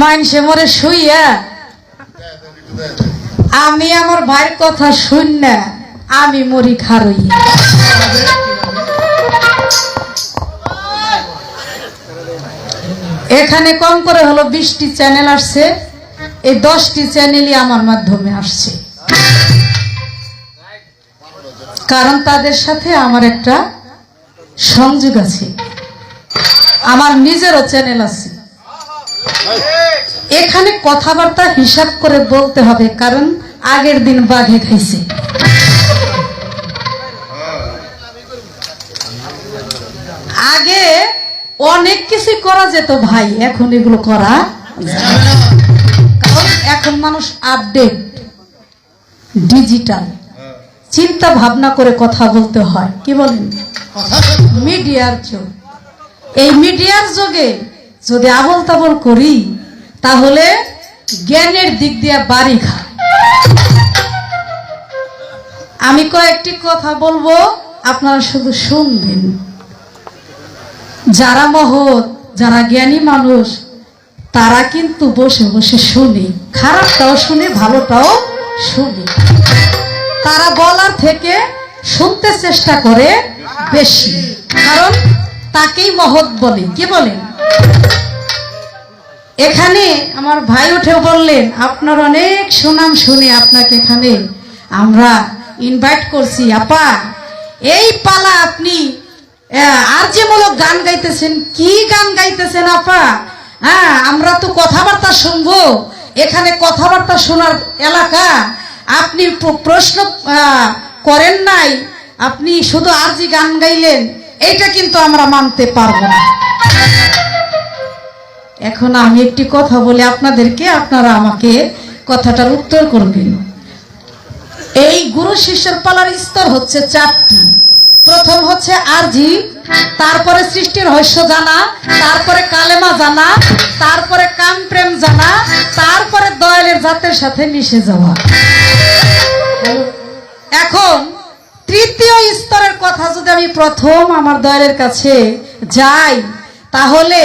মানসে মরে শুইয়া আমি আমার ভাইয়ের কথা শুন না আমি মরি খারই। এখানে কম করে হলো 20টি চ্যানেল আসছে, এই 10টি চ্যানেলই আমার মাধ্যমে আসছে, কারণ তাদের সাথে আমার একটা সংযোগ আছে, আমার নিজেরও চ্যানেল আছে। এখানে কথাবার্তা হিসাব করে বলতে হবে, কারণ আগের দিন বাঘে খাইছে। আগে অনেক কিছু করা যেত ভাই, এখন এগুলো করা যায় না। কারণ এখন মানুষ আপডেট, ডিজিটাল, চিন্তা ভাবনা করে কথা বলতে হয়। কি বলেন? মিডিয়ার যুগ। এই মিডিয়ার যুগে যদি আবল তাবল করি তাহলে জ্ঞানের দিক দিয়ে বাড়ি খায়। আমি কয়েকটি কথা বলবো, আপনারা শুধু শুনবেন। যারা মহৎ, যারা জ্ঞানী মানুষ, তারা কিন্তু বসে বসে শুনে, খারাপটাও শুনে, ভালোটাও শুনে। তারা বলার থেকে শুনতে চেষ্টা করে বেশি, কারণ তাকেই মহৎ বলে। কি বলেন? এখানে আমার ভাই উঠে বললেন আপনার অনেক সুনাম শুনে আপনাকে এখানে আমরা ইনভাইট করছি। আপা, এই পালা আপনি আর যে মূলক গান গাইতেছেন, কি গান গাইতেছেন আপা? হ্যাঁ, আমরা তো কথাবার্তা শুনবো, এখানে কথাবার্তা শোনার এলাকা। আপনি প্রশ্ন করেন নাই, আপনি শুধু আরজি গান গাইলেন, এইটা কিন্তু আমরা মানতে পারবো না। এখন আমি একটি কথা বলি আপনাদেরকে, আপনারা আমাকে কথাটার উত্তর করবেন। এই গুরু শিষ্যের পালার স্তর হচ্ছে 4টি। প্রথম হচ্ছে আরজি, তারপরে সৃষ্টির রহস্য জানা, তারপরে কালেমা জানা, তারপরে কাম প্রেম জানা, তারপরে দয়ালের জাতের সাথে মিশে যাওয়া। এখন তৃতীয় স্তরের কথা যদি আমি প্রথম আমার দয়ালের কাছে যাই, তাহলে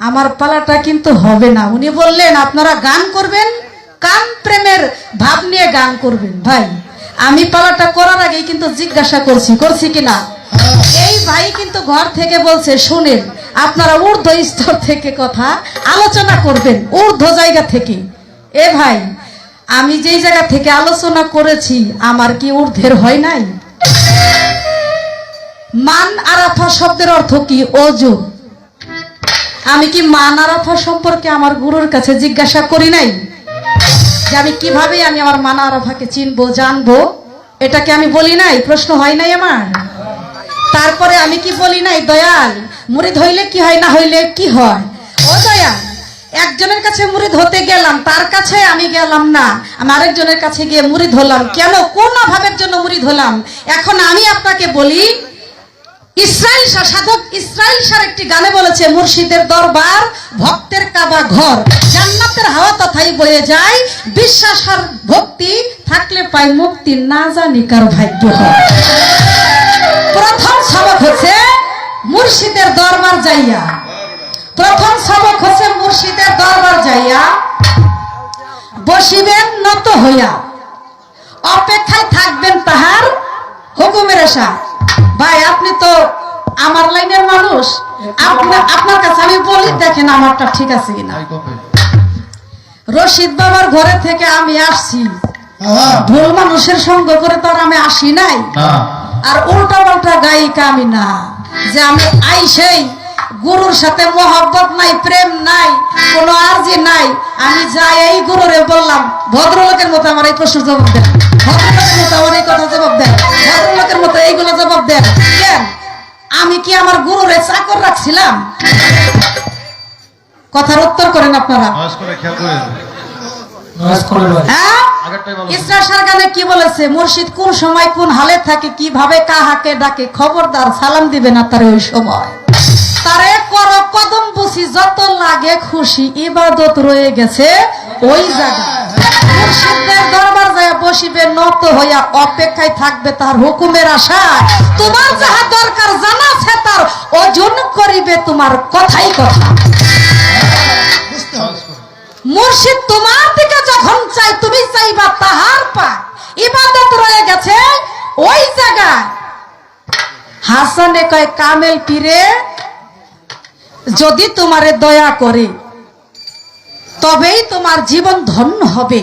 আমার পালাটা কিন্তু হবে না। উনি বললেন আপনারা গান করবেন, কাম প্রেমের ভাব নিয়ে গান করবেন। ভাই, আমি পালাটা করার আগে কিন্তু জিজ্ঞাসা করছি কিনা। এই ভাই কিন্তু ঘর থেকে বলছে শুনেন আপনারা ঊর্ধ্ব স্তর থেকে কথা আলোচনা করবেন, ঊর্ধ্ব জায়গা থেকে। এ ভাই, আমি যেই জায়গা থেকে আলোচনা করেছি আমার কি ঊর্ধ্বের হয় নাই? মান আরাফা শব্দের অর্থ কি? অজু। আমি কি মান আরাফা সম্পর্কে আমার গুরুর কাছে জিজ্ঞাসা করি নাই যে আমি কিভাবে আমি আমার মান আরাফাকে চিনবো, জানবো? এটাকে আমি বলি নাই? প্রশ্ন হয় নাই আমার? তারপরে আমি কি বলি নাই দয়াল মুরিদ হইলে কি হয়, না হইলে কি হয়? ও দয়াল, একজনের কাছে মুরিদ হতে গেলাম, তার কাছে আমি গেলাম না, আমি আরেকজনের কাছে গিয়ে মুরিদ হলাম। কেন? কোন ভাবের জন্য মুরিদ হলাম? এখন আমি আপনাকে বলি, ইসরাইল শাহ, সাধক ইসরাইল শাহ একটি গানে বলেছে, মুর্শিদের দরবার ভক্তের কাবা ঘর, জান্নাতের হাওয়া তথাই বয়ে যায়, বিশ্বাস আর ভক্তি থাকলে পায় মুক্তি, না জানি কার ভাগ্য হয়। প্রথম সবক হচ্ছে মুর্শিদের দরবার যাইয়া, প্রথম সবক হচ্ছে মুর্শিদের দরবার যাইয়া বসিবেন নত হইয়া, অপেক্ষায় থাকবেন তাহার হুকুমের আশা। ভাই, আপনি তো আমার লাইনের মানুষ, আপনার কাছে আমি বলি, দেখেন আমারটা ঠিক আছে কিনা। রশিদ বাবার ঘরে থেকে আমি আসছি, ভুল মানুষের সঙ্গ করে তো আর আমি আসি নাই, আর উল্টা পাল্টা গায়িকা আমি না যে আমি আইসেই গুরুর সাথে মোহাব্বত নাই, প্রেম নাই, কোনো আরজি নাই। আমি যাই এই গুরুরে বললাম, ভদ্রলোকের মতো আমার এই প্রশ্ন জবাব দেন, ভদ্রলোকের মতো আমার এই কথা জবাব দেন, ভদ্রলোকের মতো এইগুলো জবাব দেন। কেন? আমি কি আমার গুরুরে চাকর রাখছিলাম? কথার উত্তর করেন আপনারা। হ্যাঁ, ইসরাইল শাহ গানে কি বলেছে? মুর্শিদ কোন সময় কোন হালে থাকে, কিভাবে কাহাকে ডাকে, খবরদার সালাম দিবে না তারে ওই সময়। তারে করো কদম বুঝি, যত লাগে খুশি, ইবাদত রয়ে গেছে ওই জায়গায়। মুর্শিদের দরবার যায় বসিবে নত হইয়া, অপেক্ষায় থাকবে তার হুকুমের আশায়। তোমার যাহা দরকার জানা আছে তার ওজন করিবে তোমার কথাই কথা। মুর্শিদ তোমার দিকে যখন চাই তুমি চাইবা তাহার পা ইবাদত রয়ে গেছে ওই জায়গায়। হাসানে কয় কামেল পীরে যদি তোমারে দয়া করে তবেই তোমার জীবন ধন্য হবে।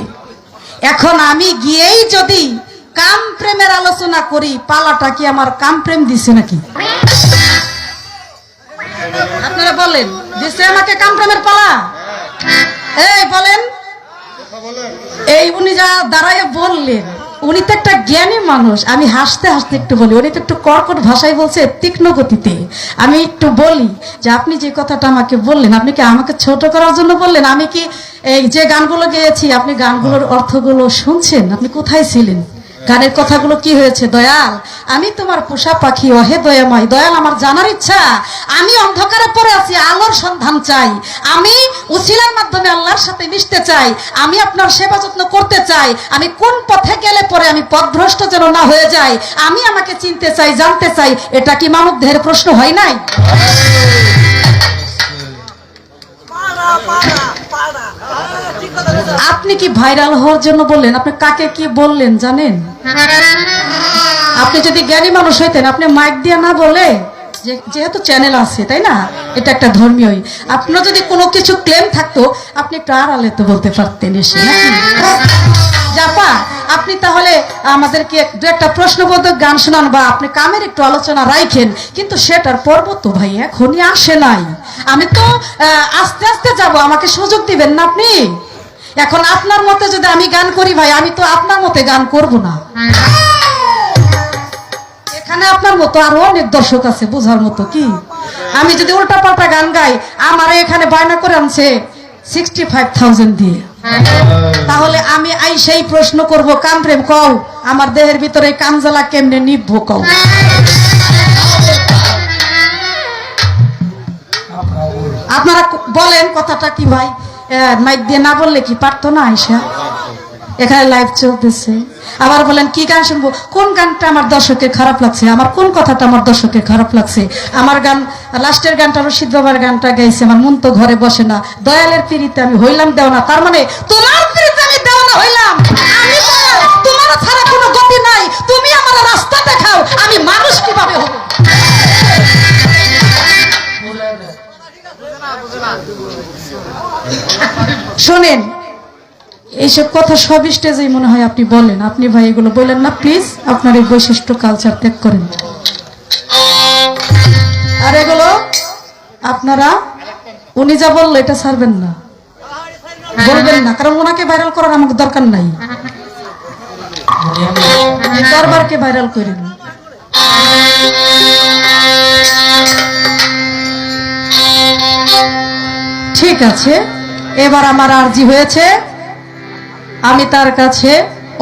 এখন আমি গিয়েই যদি কাম প্রেমের আলোচনা করি, পালাটা কি আমার কাম প্রেম দিছে নাকি? আপনারা বলেন, দিছে আমাকে কাম প্রেমের পালা? এই বলেন, এই উনি যা দাঁড়ায় বললেন, উনি তো একটা জ্ঞানী মানুষ। আমি হাসতে হাসতে একটু বলি, উনি তো একটু কর্কট ভাষায় বলছে, তীক্ষ্ণ গতিতে। আমি একটু বলি যে আপনি যে কথাটা আমাকে বললেন, আপনি কি আমাকে ছোট করার জন্য বললেন? আমি কি এই যে গানগুলো গেয়েছি, আপনি গানগুলোর অর্থগুলো শুনছেন? আপনি কোথায় ছিলেন? গানের কথাগুলো কি হয়েছে? দয়াল, আমি তোমার পোষা পাখি, অহে দয়াময়। দয়াল, আমার জানার ইচ্ছা, আমি অন্ধকারে পড়ে আছি, আলোর সন্ধান চাই। আমি উসিলার মাধ্যমে আল্লাহর সাথে মিশতে চাই। আমি আপনার সেবা যত্ন করতে চাই। আমি কোন পথে গেলে পরে আমি পথভ্রষ্ট যেন না হয়ে যাই, আমি আমাকে চিনতে চাই, জানতে চাই। এটা কি মানব দেহের প্রশ্ন হয় নাই? আপনি কি ভাইরাল হওয়ার জন্য বললেন? আপনি কাকে কি বললেন জানেন? আপনি যদি জ্ঞানী মানুষ হইতেন, আপনি মাইক দিয়ে না বলে, যেহেতু চ্যানেল আছে তাই না, এটা একটা ধর্মীয়, আপনার যদি কোনো কিছু ক্লেম থাকতো আপনি একটু আড়ালে তো বলতে পারতেন এসে, নাকি? জাপা, আপনি তাহলে আমাদেরকে দু একটা প্রশ্নবোধক গান শোনান বা আপনি কামের একটু আলোচনা রাখেন, কিন্তু সেটার পর্ব তো ভাই এখনই আসে নাই। আমি তো আস্তে আস্তে যাব, আমাকে সুযোগ দিবেন না আপনি? এখন আপনার মতে যদি আমি গান করি ভাই, আমি তো আপনার মতে গান করব না। এখানে আপনার মতো আরো অনেক দর্শক আছে বোঝার মতো। কি আমি যদি উল্টা পাল্টা গান গাই, আমার এখানে বায়না করে আনছে 65,000 দিয়ে, তাহলে আমি সেই প্রশ্ন করব, কাম প্রেম কও, আমার দেহের ভিতরে কামজালা কেমনে নিভবো কও? আপনারা বলেন কথাটা কি ভাই? মাইক দিয়ে না বললে কি পারতো না? আয়সা এখানে লাইভ চলতেছে, আবার বলেন কি গান শুনবো, কোন গানটা আমার দর্শকের খারাপ লাগছে, আমার কোন কথাটা আমার দর্শকের খারাপ লাগছে। আমার গান, লাস্টের গানটা রশিদ বাবার গানটা গাইছে, আমার মন তো ঘরে বসে না, দয়ালের পিড়িতে আমি হইলাম দেওয়া না। তার মানে তোমার পিড়িতে আমি দেওয়া না হইলাম, আমি তোমার ছাড়া কোনো গতি নাই, তুমি আমার রাস্তা দেখাও, আমি মানুষ কিভাবে হব? শোনেন, এইসব কথা সব স্টেজেই মনে হয় আপনি বলেন। আপনি ভাই এগুলো বলেন না প্লিজ, আপনার এই বৈশিষ্ট্য কালচার ত্যাগ করেন। আর এগুলো আপনারা, উনি যা বললো এটা ছাড়বেন না, বলবেন না, কারণ ওনাকে ভাইরাল করার আমাকে দরকার নাই, দরবারকে ভাইরাল করেন। ঠিক আছে, এবার আমার আরজি হয়েছে, আমি তার কাছে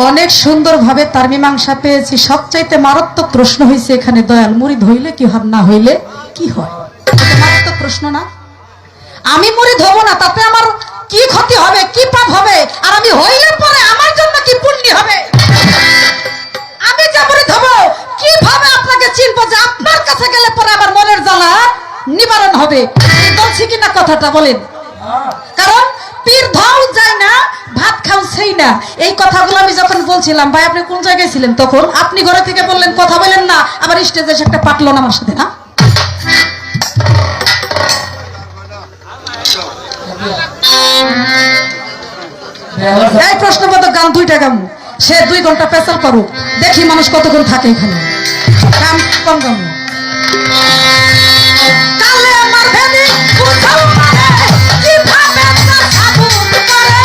অনেক সুন্দরভাবে তার মীমাংসা পেয়েছি। সবচাইতে মারাত্মক প্রশ্ন হয়েছে এখানে, দয়াল মুরিদ হইলে কি হয়, না হইলে কি হয়? মারাত্মক প্রশ্ন না? আমি মুরিদ হব না, তাতে আমার কি ক্ষতি হবে, কি পাপ হবে? আর আমি হইলে পরে আমার জন্য কি পুণ্য হবে? আমি যে মুরিদ হব, কিভাবে আপনাকে চিনবো যে আপনার কাছে গেলে পরে আমার মনের জ্বালা নিবারণ হবে? বলছি কিনা কথাটা বলেন? কারণ পীর ধাও যায় না, ভাত খাও সেই না। এই কথাগুলো আমি যখন বলছিলাম, ভাই আপনি কোন জায়গায় ছিলেন তখন? আপনি ঘরে থেকে বললেন কথা বলেন না, আবার স্টেজে এসে একটা পাটলো না আমার সাথে, না? এই প্রশ্নবোধক গান দুইটা গান, সে 2 ঘন্টা পেশাল করুক, দেখি মানুষ কতক্ষণ থাকে এখানে। গান কম গান। কালে আমার ভেদি বুঝাও মানে কিভাবে তার সাবুত করে,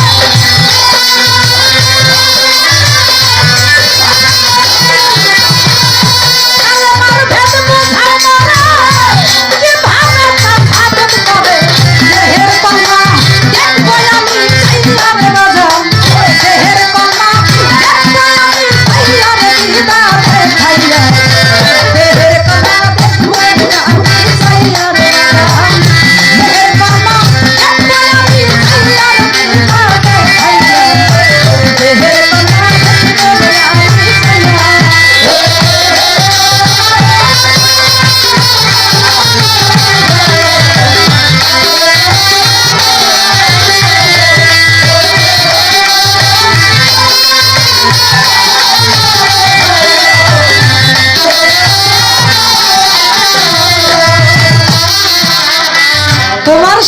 কালে আমার ভেদি বুঝাও মানে কিভাবে তার সাবুত করে। দেহের কন্যা দেখবো আমি চাইয়ারে বাজান, দেহের কন্যা দেখবো আমি চাইয়ারে দিদারে খাইয়া, দেহের কন্যা দেখবো আমি চাইয়ারে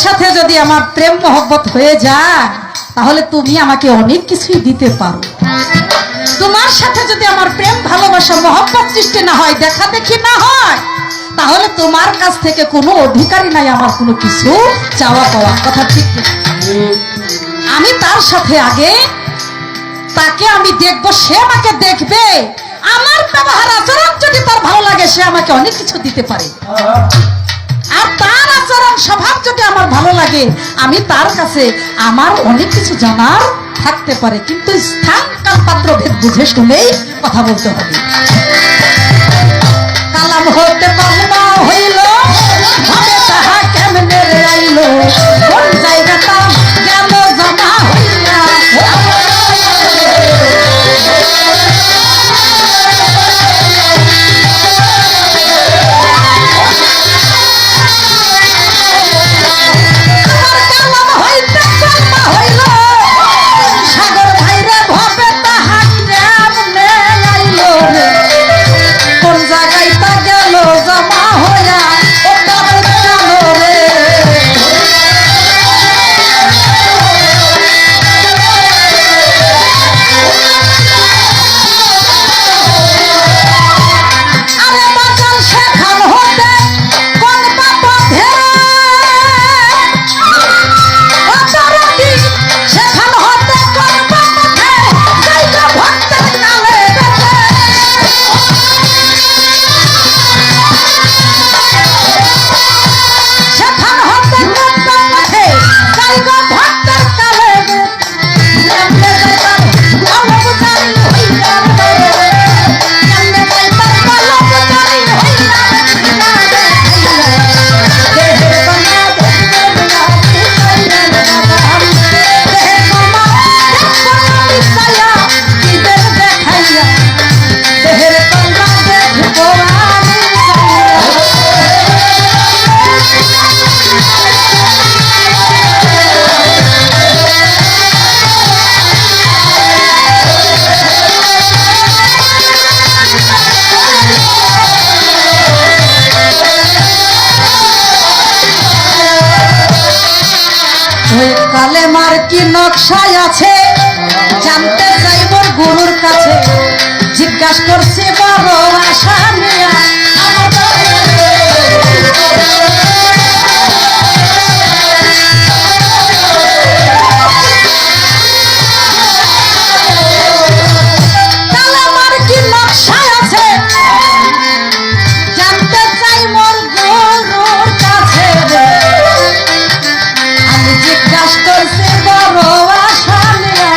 সাথে যদি আমার প্রেম মহব্বত হয়ে যায় তাহলে তুমি আমাকে অনেক কিছুই দিতে পারো। তোমার সাথে যদি আমার প্রেম ভালোবাসা মহব্বত সৃষ্টি না হয়, দেখা দেখি না হয়, তাহলে তোমার কাছ থেকে কোনো অধিকারই নাই আমার কোনো কিছু চাওয়া পাওয়া। কথা ঠিক না? আমি তার সাথে আগে তাকে আমি দেখবো, সে আমাকে দেখবে, আমার ব্যবহার আচরণ যদি তার ভালো লাগে সে আমাকে অনেক কিছু দিতে পারে। আর তার আচরণ স্বভাব যদি আমার ভালো লাগে আমি তার কাছে আমার অনেক কিছু জানার থাকতে পারে, কিন্তু স্থান কাল পাত্র ভেদ বুঝে শুনেই কথা বলতে হবে। কালাম হতে পাল্লা হইল হবে তাহা কেমনে আইল, কোন জায়গাটা গেল জমা হইয়া। কালেমার কি নকশায় আছে জানতে চাইব গুরুর কাছে, জিজ্ঞাসা করছে বড় আশা নিয়া। কালেমার কি নকশায় আছে জানতে চাই মোর গুরুর কাছে, আমি জিজ্ঞাসা করছি বড় আশা নিয়া।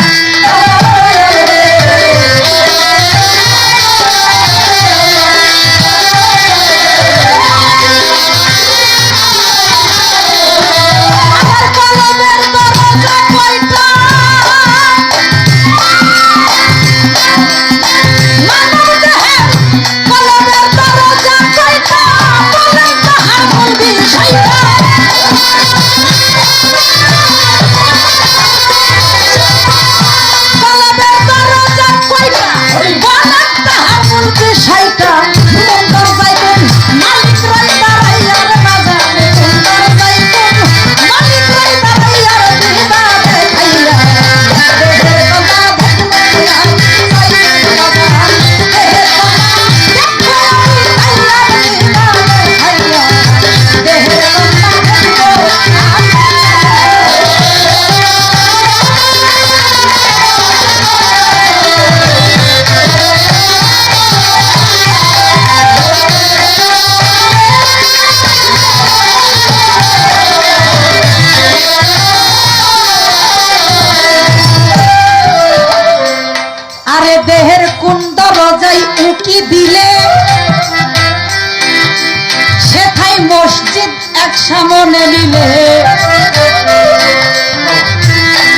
দেহের কুন্দ রজাই উকি দিলে সেথাই মসজিদ এক সামনে নিলে,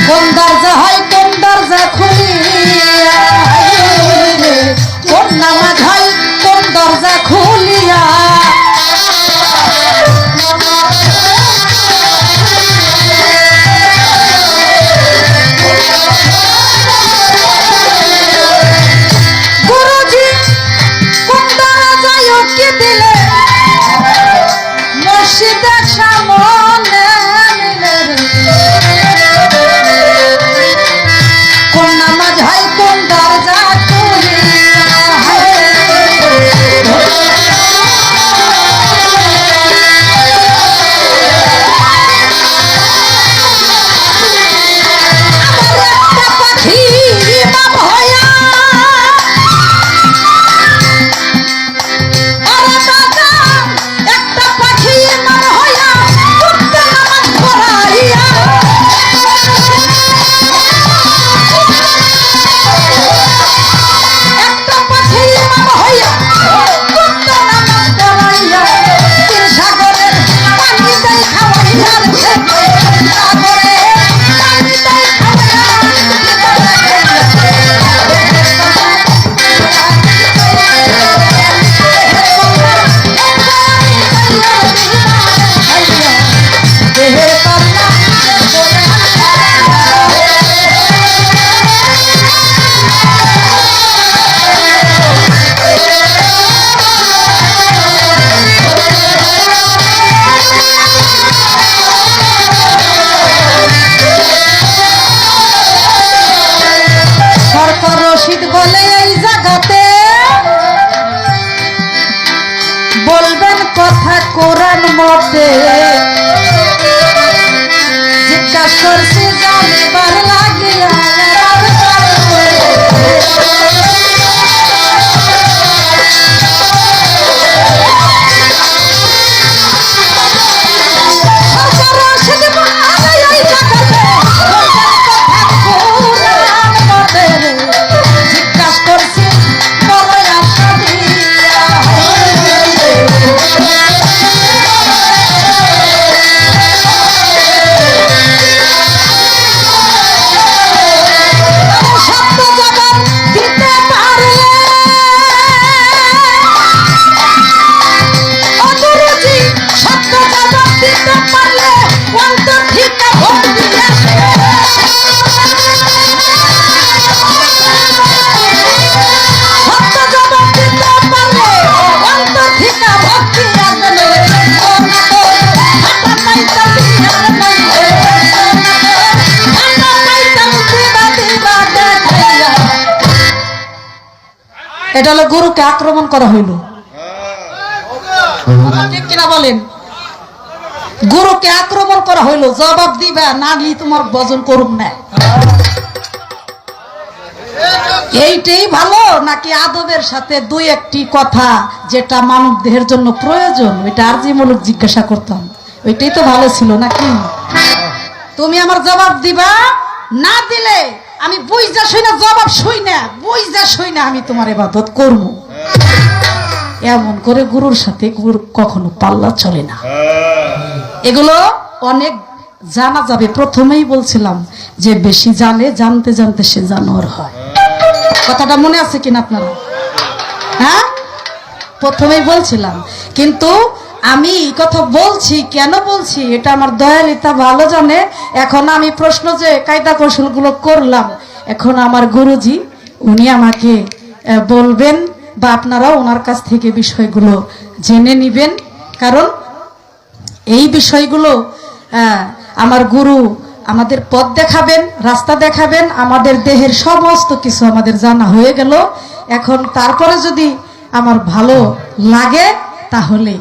কোন দরজা হয় কোন দরজা খুলিয়া, কোন নামাজ হয় কোন দরজা খুলিয়া। মসজিদের সামনে দেহের পাল্লা সরকার রশিদ বলে এই জায়গাতে বলবেন কথা কোরআন মতে জিজ্ঞাসা করছি জানবার লাগিয়া এটা হলো গুরুকে আক্রমণ করা হইল ঠিক কিনা বলেন গুরুকে আক্রমণ করা হইল জবাব দিবা না দিলে তোমার বজন করুম না এইটাই ভালো নাকি আদবের সাথে দুই একটি কথা যেটা মানব দেহের জন্য প্রয়োজন ওইটা আরজিমূলক জিজ্ঞাসা করতাম ওইটাই তো ভালো ছিল নাকি তুমি আমার জবাব দিবা না দিলে আমি বুঝা শুই না জবাব শুই না বুঝা শুই না আমি তোমার ইবাদত করব এমন করে গুরুর সাথে গুরু কখনো পাল্লা চলে না এগুলো অনেক জানা যাবে প্রথমেই বলছিলাম যে বেশি জানে জানতে জানতে সে জানোয়ার হয় কথাটা মনে আছে কিনা আপনারা হ্যাঁ প্রথমেই বলছিলাম কিন্তু আমি কথা বলছি কেন বলছি এটা আমার দয়ালিতা ভালো জানে এখন আমি প্রশ্ন যে কায়দা কৌশলগুলো করলাম এখন আমার গুরুজি উনি আমাকে বলবেন বা আপনারা ওনার কাছ থেকে বিষয়গুলো জেনে নেবেন কারণ এই বিষয়গুলো আমার গুরু আমাদের পথ দেখাবেন রাস্তা দেখাবেন আমাদের দেহের সমস্ত কিছু আমাদের জানা হয়ে গেল এখন তারপরে যদি আমার ভালো লাগে তাহলে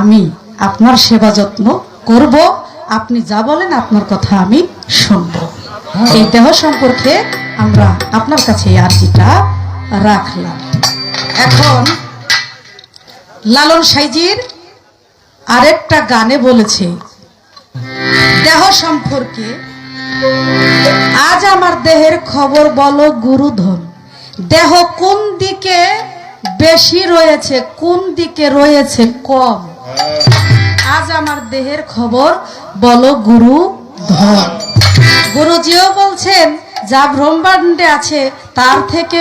আমি আপনার সেবা যত্ন করব আপনি যা বলেন আপনার কথা আমি শুনব এই দেহ সম্পর্কে আমরা আপনার কাছে এই আরজিটা রাখলাম এখন লালন সাইজির আরেকটা গানে বলেছে দেহ সম্পর্কে আজ আমার দেহের খবর বলো গুরুধন দেহ কোন দিকে বেশি রয়েছে কোন দিকে রয়েছে কম আজ আমার দেহের খবর বলো গুরুধন গুরুজিও বলছেন যা ব্রহ্মাণ্ডে আছে তার থেকে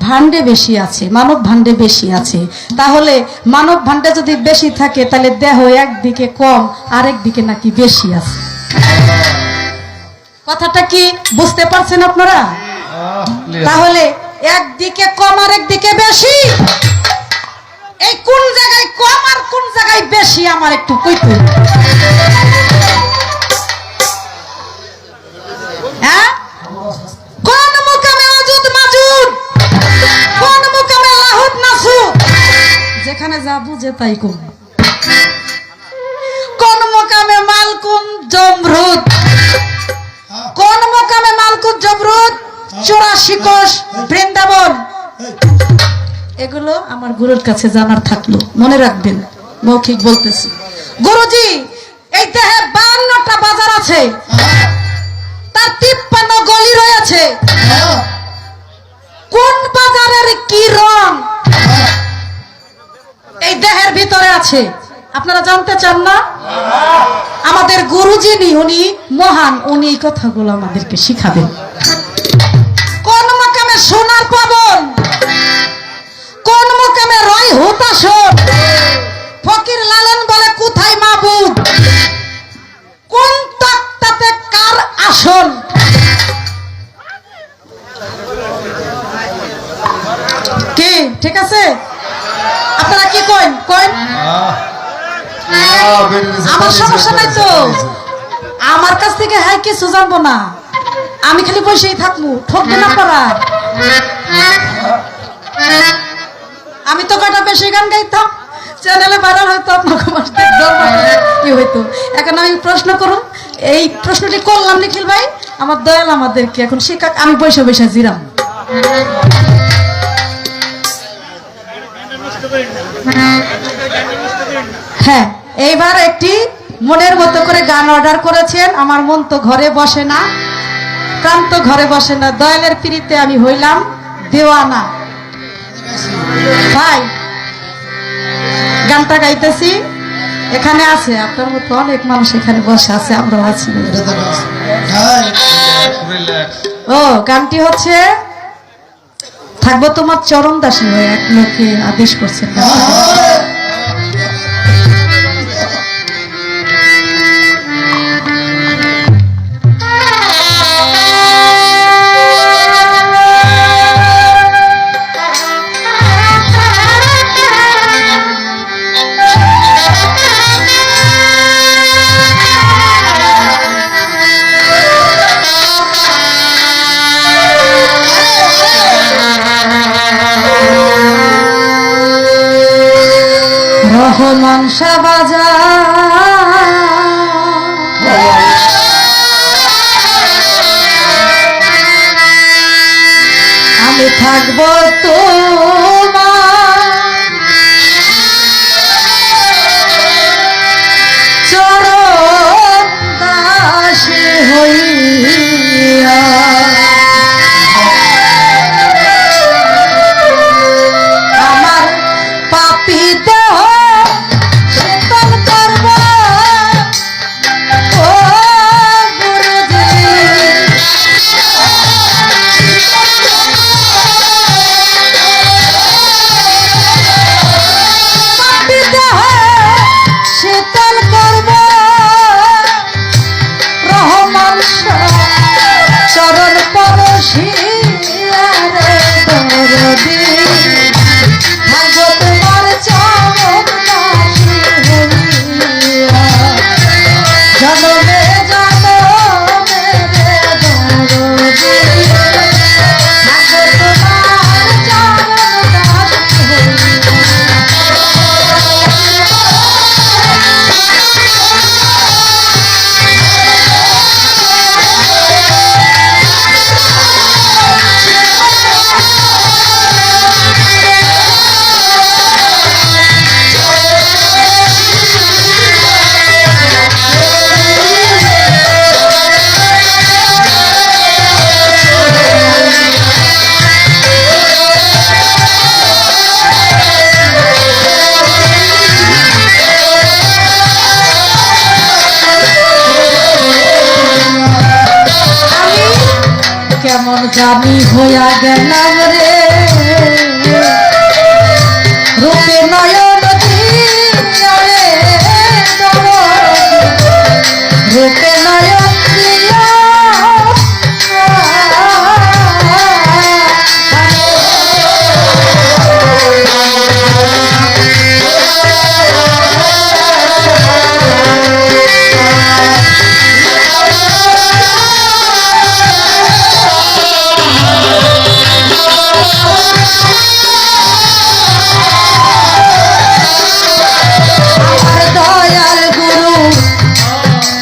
ভাণ্ডে বেশি আছে মানব ভাণ্ডে বেশি আছে তাহলে মানব ভাণ্ডে যদি বেশি থাকে তাহলে দেহ একদিকে কম আরেক দিকে নাকি বেশি আছে কথাটা কি বুঝতে পারছেন আপনারা তাহলে একদিকে কম আর একদিকে বেশি এই কোন জায়গায় কম আর কোন জায়গায় বেশি আমার একটু কইতে হ্যাঁ কোন মুকামে ওজুদ মাজুদ কোন মুকামে লাহুদ নাসুদ যেখানে যা বুঝে তাই কোন কোন মুকামে মালকুন জমরুদ কোন মুকামে মালকুন জমরুদ 84 কোষ বৃন্দাবন এগুলো আমার গুরুর কাছে জানার থাকলো মনে রাখবেন মৌখিক বলতেছি গুরুজি এই দেহে 52টা বাজার আছে তার 53 গলি রয়েছে কোন বাজারের কি রং এই দেহের ভিতরে আছে আপনারা জানতে চান না আমাদের গুরুজি উনি মহান উনি এই কথাগুলো আমাদেরকে শিখাবেন কোন মাকামে সোনার পাবন কোন মুকামে রয় হুতাশন ফকির লালন বলে কোথায় মাবুদ কোন আমার সমস্যা নাই তো, আমার কাছ থেকে হাই কিছু জানবো না, আমি খালি বসেই থাকবো, ঠকবে না পারা। আমি তো কয়টা বেশি গান গাইতাম, চ্যানেলে ভাইরাল হয়তো আপনাকে কি হইতো। এখন আমি প্রশ্ন করুন, এই প্রশ্নটি করলাম নিখিল ভাই, আমার দয়াল আমাদেরকে এখন শিক্ষা, আমি বৈশা বৈশা জিরাম। হ্যাঁ, এইবার একটি মনের মতো করে গান অর্ডার করেছেন। আমার মন তো ঘরে বসে না, প্রাণ তো ঘরে বসে না, দয়ালের পিড়িতে আমি হইলাম দেওয়ানা। ভাই গানটা গাইতেছি, এখানে আছে আপনার মতো অনেক মানুষ এখানে বসে আছে, আমরাও আছি। ও গানটি হচ্ছে থাকবো তোমার চরণ দাসী হয়ে, এক লোকে আদেশ করছেন। রহমান শাহবাজার আমি থাকবো তোমার চরণ দাসী হইয়া, আমার পাপী দেহ শীতল করব ও গুরুজি, পাপী দেহ শীতল করব রহমান চরণ পরশিয়া রে দরদি, থাকবো তোমার চরণ দাসী হইয়া, জনমে জনমে রে দরদি, থাকবো তোমার চরণ দাসী হইয়া। কেমন জানি হইয়া গেলাম রে, রূপে নয়ন দিয়া রে রূপে নয়ন দিয়া,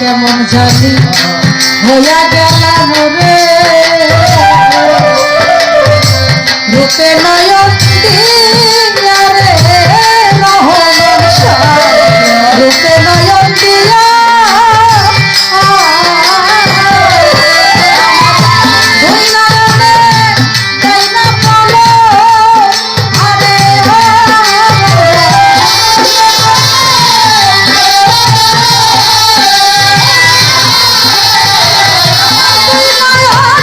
কেমন জানি হইয়া গেলাম রে, রূপে নয়ন দিয়া রে রহমান রূপে নয়ন দিয়া, দুই নয়নে তাই না বলো আরে Oh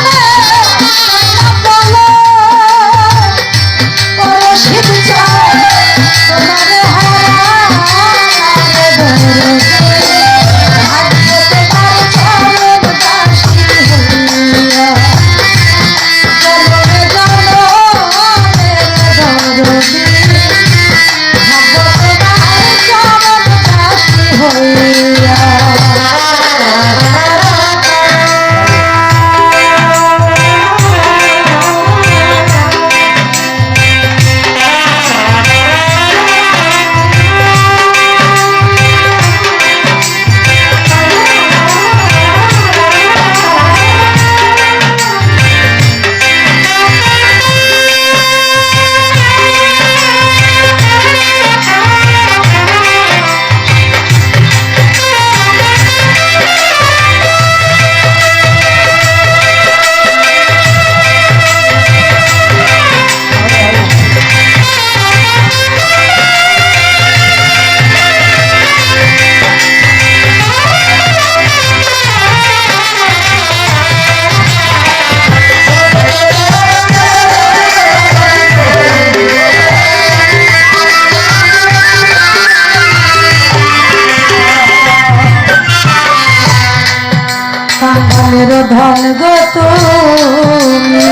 কাঙ্গালের ধন গো তুমি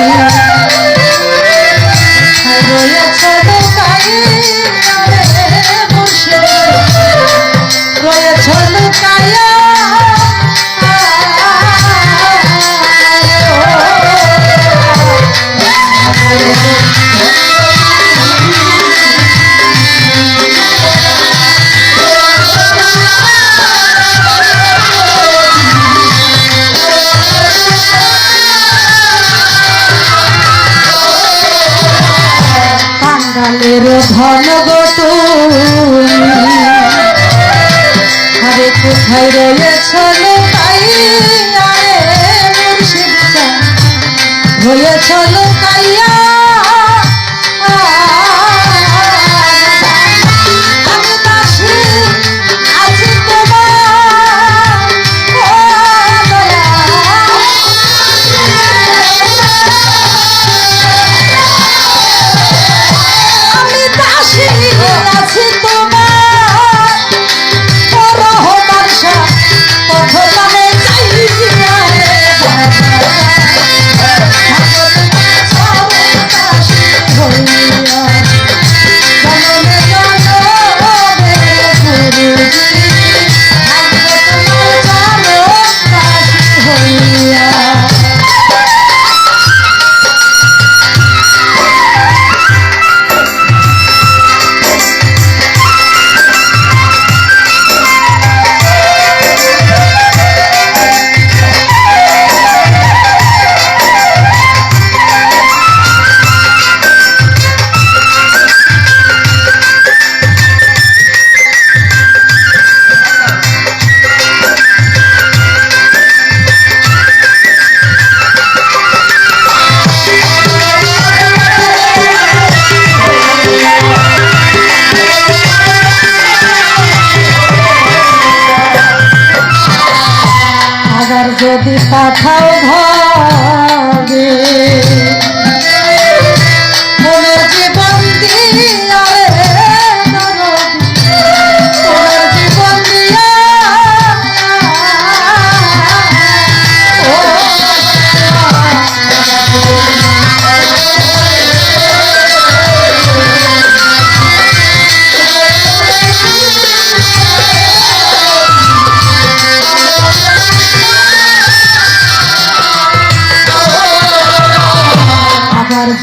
রয়েছ লুকাইয়া রে মুর্শিদ রয়েছ লুকাইয়া কাঙ্গালের ধন গো তুমি আরে কোথায় রয়েছ লুকাইয়া রে মুর্শিদ রয়েছ লুকাইয়া আমি দাসী আছি তোমার ও দয়া আমি দাসী আছি তোমার ও রহমান শাহ পথ জানে চাইয়া রে যদি পাঠাও ভাগে মনের জীবন দিয়া রে মনের জীবন দিয়া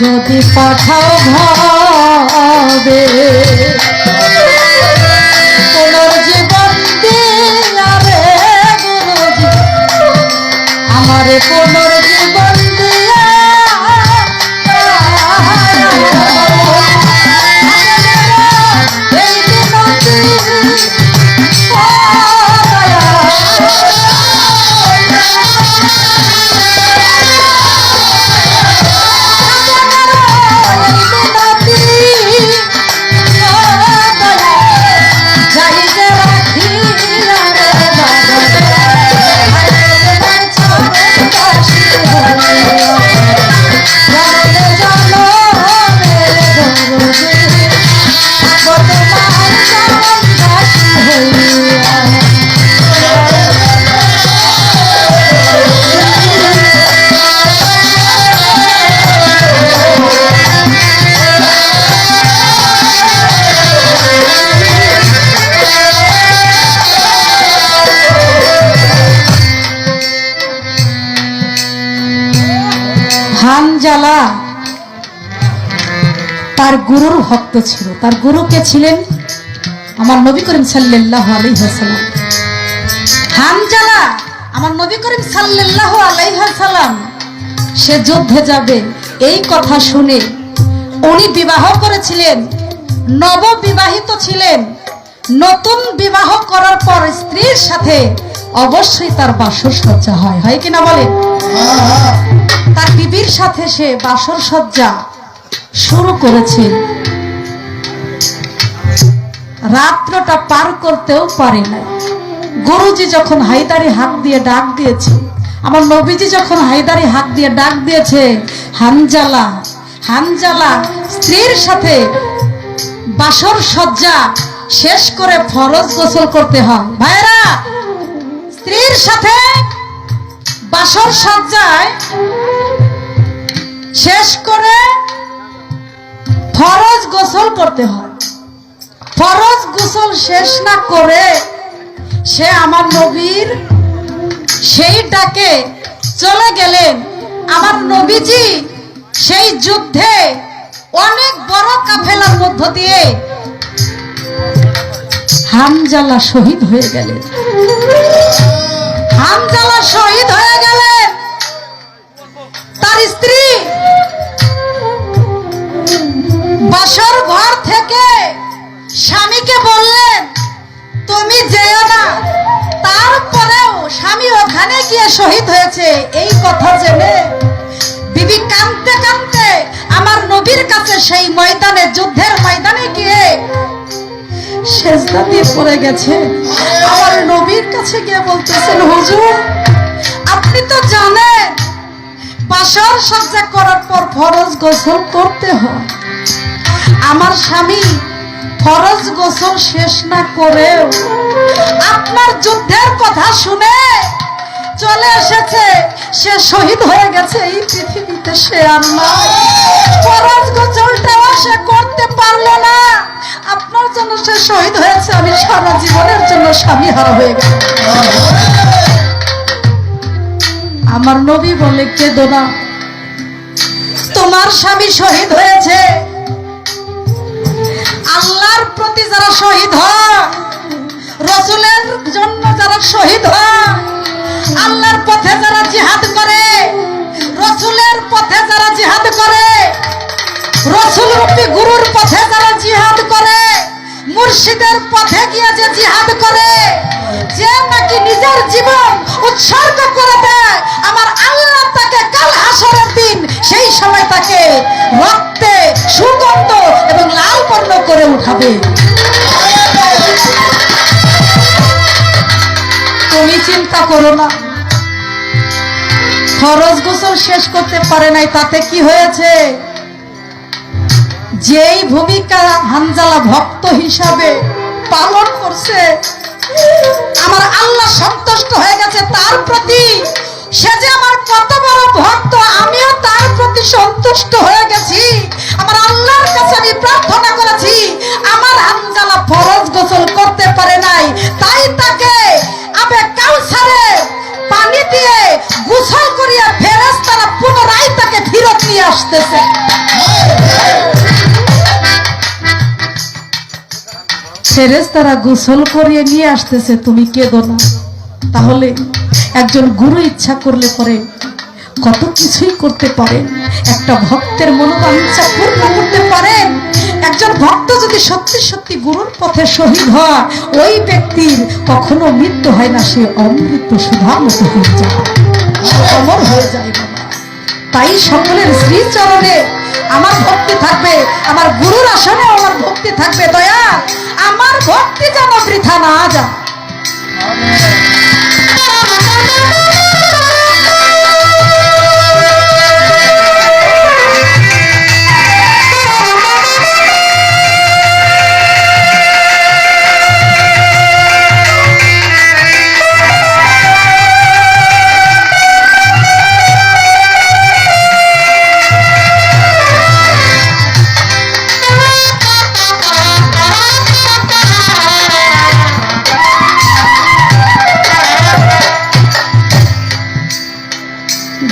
যদি পাঠাও ভাবে পুনর্জীবন দিয়া রে গুরুজি আমারে পুনর্জীবন দিয়া এই বিনতি ও হানজালা তার গুরুর ভক্ত ছিল। তার গুরু কে ছিলেন? আমার নবী করিম সাল্লাল্লাহু আলাইহি ওয়াসাল্লাম। হানজালা আমার নবী করিম সাল্লাল্লাহু আলাইহি ওয়াসাল্লাম সে যুদ্ধে যাবে এই কথা শুনে উনি বিবাহ করেছিলেন, নববিবাহিত ছিলেন। নতুন বিবাহ করার পর স্ত্রীর সাথে অবশ্যই তার বাসর সজ্জা হয় কিনা বলেন? তার বিবির সাথে সে বাসর সজ্জা শুরু করেছে। রাত্রটা পার করতেও পারে না। গুরুজি যখন হায়দারি হাত দিয়ে ডাক দিয়েছে, আমার নবীজি যখন হায়দারি হাত দিয়ে ডাক দিয়েছে, হানজালা হানজালা স্ত্রীর সাথে বাসর সজ্জা শেষ করে ফরজ গোসল করতে হয়। ভাইরা, স্ত্রীর সাথে বাসর সজ্জায় শেষ করে ফরজ গোসল করতে হয়। ফরজ গোসল শেষ না করে সে আমার নবীর সেই ডাকে চলে গেলেন। আমার নবীজি সেই যুদ্ধে অনেক বড় কাফেলার মধ্য দিয়ে হামজালা শহীদ হয়ে গেলেন। হামজালা শহীদ হয়ে গেলেন। তার স্ত্রী বাসর ঘর থেকে স্বামীকে বললেন, তুমি যেও না। তারপরেও স্বামী ওখানে গিয়ে শহীদ হয়েছে এই কথা জেনে বিবি কাঁদতে কাঁদতে আমার নবীর কাছে সেই ময়দানে, যুদ্ধের ময়দানে গিয়ে সেজদা দিয়ে পড়ে গেছে। আমার নবীর কাছে গিয়ে বলতেছেন, হুজুর আপনি তো জানেন বাসর সজ্জা করার পর ফরজ গোসল করতে হয়। আমার স্বামী ফরজ গোসল শেষ না করেও আপনার যুদ্ধের কথা শুনে চলে এসেছে, সে শহীদ হয়ে গেছে এই পৃথিবীতে, সে আর নাই। ফরজ গোসলটাও সে করতে পারলো না, আপনার জন্য সে শহীদ হয়েছে। আমি সারা জীবনের জন্য স্বামী হারা হয়ে গেল। আমার নবী বলে, কেঁদো না, তোমার স্বামী শহীদ হয়েছে। আল্লাহর প্রতি যারা শহীদ হয়, রাসূলের জন্য যারা শহীদ হয়, আল্লাহর পথে যারা জিহাদ করে, রাসূলের পথে যারা জিহাদ করে, রাসূল রূপী গুরুর পথে যারা জিহাদ করে, মুর্শিদের পথে গিয়ে যে জিহাদ করে, যে নাকি নিজের জীবন উৎসর্গ করে দেয়, আমার আল্লাহ তাকে কাল হাসরের দিন সেই সময় তাকে রক্তে সুগন্ধ এবং লাল বর্ণ করে উঠাবে। তুমি চিন্তা করো না, ফরজ গোসল শেষ করতে পারে নাই, তাতে কি হয়েছে? যেই ভূমিকা হানজালা ভক্ত হিসাবে পালন করছে, আমার আল্লাহ সন্তুষ্ট হয়ে গেছে তার প্রতি। সে যে আমার কত বড় ভক্ত, আমিও তার প্রতি সন্তুষ্ট হয়ে গেছি। আমার আল্লাহর কাছে আমি প্রার্থনা করেছি, আমার হানজালা ফরজ গোসল করতে পারে নাই, তাই তাকে আবে কাউসারে পানি দিয়ে গোসল করিয়া ফেরেশতারা পুনরায় তাকে ফিরত নিয়ে আসতেছে। ফেরেশতারা গোসল করিয়ে নিয়ে আসতেছে, তুমি কেঁদো না। তাহলে একজন গুরু ইচ্ছা করলে পরে কত কিছুই করতে পারেন, একটা ভক্তের মনোবাঞ্ছা পূর্ণ করতে পারেন। একজন ভক্ত যদি সত্যি সত্যি গুরুর পথে শহীদ হয়, ওই ব্যক্তির কখনো মৃত্যু হয় না, সে অমৃত সুধার মতো হয়ে যায়, অমর হয়ে যায় বাবা। তাই সকলের শ্রীচরণে আমার ভক্তি থাকবে, আমার গুরুর আসনে আমার ভক্তি থাকবে। দয়া, আমার ভক্তি যেন বৃথা না যায়।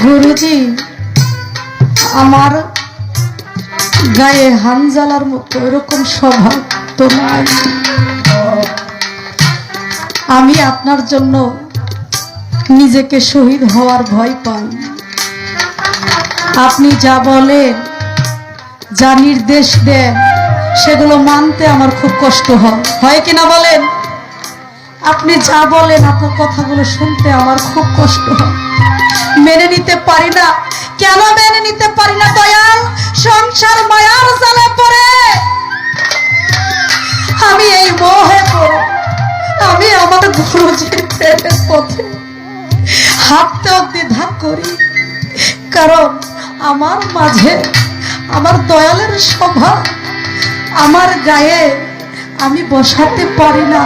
গুরুজি, আমার গায়ে হানজালার মতো এরকম স্বভাব তো নাই। আমি আপনার জন্য নিজেকে শহীদ হওয়ার ভয় পাই। আপনি যা বলেন, যা নির্দেশ দেন, সেগুলো মানতে আমার খুব কষ্ট হয় কিনা বলেন? আপনি যা বলেন, আপনার কথাগুলো শুনতে আমার খুব কষ্ট হয়, মেনে নিতে পারি না। কেন মেনে নিতে পারি না দয়াল? সংসার মায়ার জালে পড়ে আমি এই মোহে পড়ে আমি আমার গুরুজির প্রেমের পথে হাঁটতে দ্বিধা করি, কারণ আমার মাঝে আমার দয়ালের স্বভাব আমার গায়ে আমি বসাতে পারি না।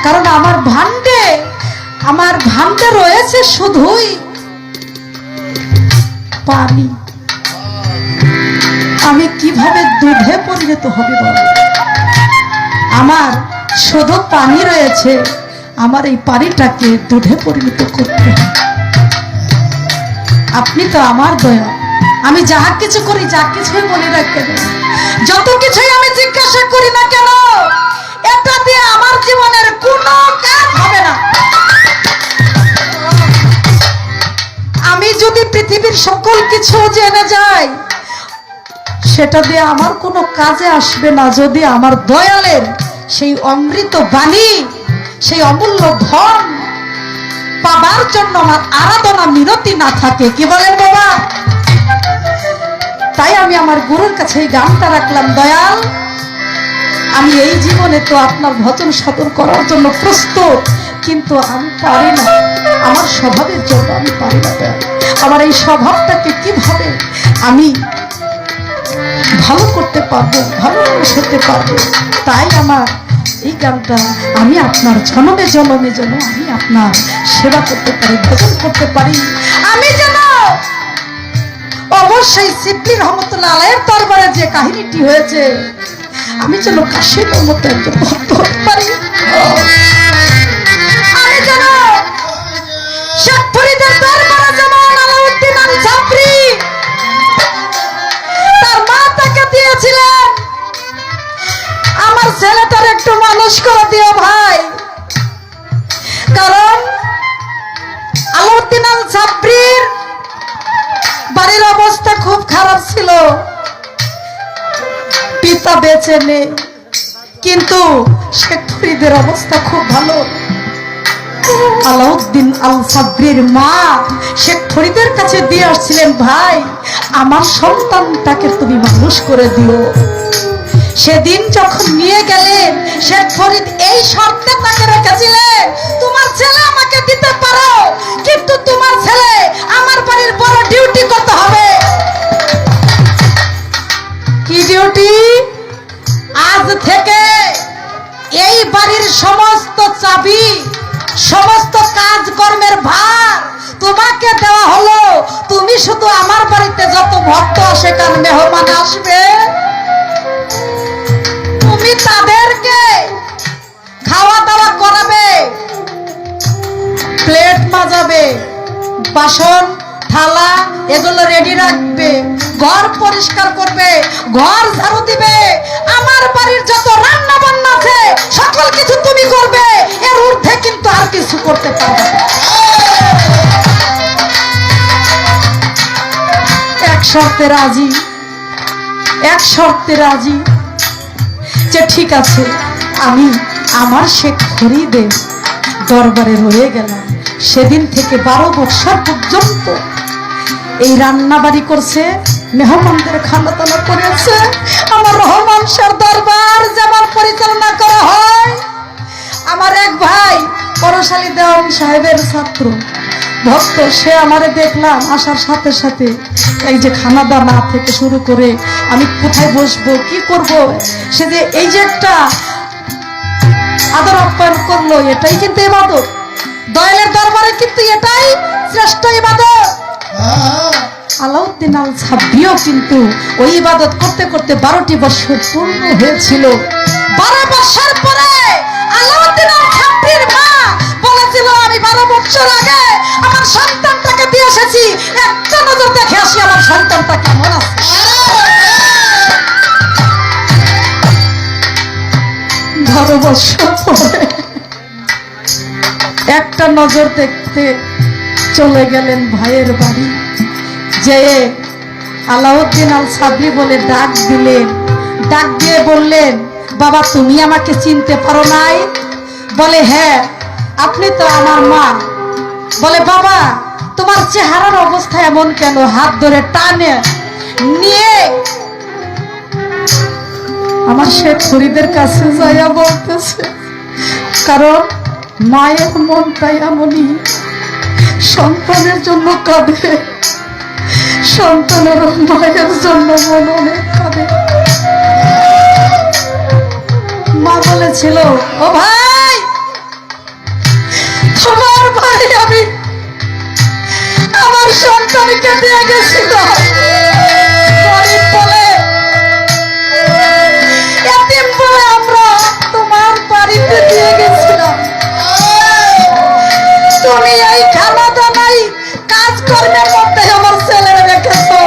কারণ আমার ভান্ডে রয়েছে শুধুই পানি, আমি কিভাবে দুধে পরিণত হবে বলো? আমার শুধু পানি রয়েছে, আমার এই পানিটাকে দুধে পরিণত করতে হবে। আপনি তো আমার দয়া, আমি যাহা কিছু করি, যা কিছুই বলি না কেন, যত কিছুই আমি জিজ্ঞাসা করি না কেন, এটা দিয়ে আমার জীবনের কোনো কাজ হবে না। আমি যদি পৃথিবীর সকল কিছু জেনে যাই, সেটা দিয়ে আমার কোনো কাজে আসবে না, যদি আমার দয়ালের সেই অমৃত বাণী, সেই অমূল্য ধন পাবার জন্য আমার আরাধনা মিনতি না থাকে। কি বলেন বাবা? তাই আমি আমার গুরুর কাছে এই গানটা রাখলাম, দয়াল আমি এই জীবনে তো আপনার ভজন সাধন করার জন্য প্রস্তুত, কিন্তু আমি পারি না, আমার স্বভাবের জন্য আমি পারি না। আমার এই স্বভাবটাকে কিভাবে আমি ভালো করতে পারবো, ভালো হতে পারবো? তাই আমার এই গানটা, আমি আপনার জনমে জনমে যেন আমি আপনার সেবা করতে পারি, ভজন করতে পারি। আমি যেন অবশ্যই সিদ্ধির রহমতুল্লাহ আলাইহির দরবারে যে কাহিনীটি হয়েছে, আমি যেন কাশিমের মতো একজন ভক্ত হতে পারি। আমি যেন শেখ ফরিদের দরবারে যেমন আলাউদ্দিন আল জাফরি তার মা তাকে দিয়েছিলেন, আমার ছেলেটার একটু মানুষ করে দিও ভাই, কারণ আলাউদ্দিন আল জাফরির বাড়ির অবস্থা খুব খারাপ ছিল, পিতা বেঁচে নেই, কিন্তু শেখ ফরিদের অবস্থা খুব ভালো। আলাউদ্দিন আল জাফরির মা শেখ ফরিদের কাছে দিয়ে আসছিলেন, ভাই আমার সন্তানটাকে তুমি মানুষ করে দিও। সেদিন যখন নিয়ে গেলেন, শেখ ফরিদ এই শর্তে তাকে রেখেছিলেন, তোমার ছেলে আমাকে দিতে পারো, কিন্তু তোমার ছেলে আমার বাড়ির বড় ডিউটি করতে হবে। কি ডিউটি? আজ থেকে এই বাড়ির সমস্ত চাবি, সমস্ত কাজকর্মের ভার তোমাকে দেওয়া হলো। তুমি শুধু আমার বাড়িতে যত ভক্ত আসে, কার মেহমান আসবে, তুমি তাদেরকে খাওয়া দাওয়া করাবে, প্লেট মাজাবে, বাসন থালা এগুলো রেডি রাখবে, ঘর পরিষ্কার করবে, ঘর ঝাড়ু দিবে, আমার বাড়ির যত রান্না বান্না আছে সকল কিছু তুমি করবে, এর ঊর্ধ্বে কিন্তু আর কিছু করতে পারবে না। এক শর্তে রাজি, এক শর্তে রাজি, যে ঠিক আছে আমি আমার শেখ ফরিদের দরবারে রয়ে গেলাম। সেদিন থেকে 12 বছর পর্যন্ত এই রান্না বাড়ি করছে, মেহমানদের খানা দানা করেছে, আমার রহমান শাহর দরবার যেমন পরিচালনা করা হয়। আমার এক ভাই পরশালী দেওয়ান সাহেবের ছাত্র ভক্ত, সে আমারে দেখলাম আসার সাথে সাথে এই যে খানা দানা থেকে শুরু করে আমি কোথায় বসবো, কি করব, সে যে এই যে একটা আদর আপ্যায়ন করলো, এটাই কিন্তু ইবাদত। দয়ালের দরবারে কিন্তু এটাই শ্রেষ্ঠ ইবাদত। আলাউদ্দিন আল জাফরিও কিন্তু ওই ইবাদত করতে করতে 12টি বছর পূর্ণ হয়েছিল। 12 বছর পরে আলাউদ্দিন আল জাফরির মা বলেছিল, আমি 12 বছর আগে আমার সন্তানটাকে দিয়ে এসেছি, একটা নজর দেখে আসি আমার সন্তানটা কেমন আছে। একটা নজর দেখতে চলে গেলেন ভাইয়ের বাড়ি, যে আলাউদ্দিন আল জাফরি বলে ডাক দিলেন, ডাক দিয়ে বললেন, বাবা তুমি আমাকে চিনতে পারো নাই? বলে হ্যাঁ, আপনি তো আমার মা। বলে বাবা তোমার চেহারার অবস্থা এমন কেন? হাত ধরে টানে নিয়ে আমার শেখ ফরিদের কাছে যাইয়া বলতেছে, কারণ মায়ের মনটাই এমনই, সন্তানের জন্য কাঁদে, সন্তানের মায়ের জন্য মন অনেক কাঁদে। মা বলেছিল, ও ভাই তোমার ভাই আমি আমার সন্তানকে বাড়িতে দিয়ে গেছিল গরিব বলে, এতিম বলে আমরা তোমার বাড়িতে দিয়ে গেছিলাম। তুমি এই খানা দানাই কাজ কর্মের মধ্যে আমার ছেলে রেখেছো।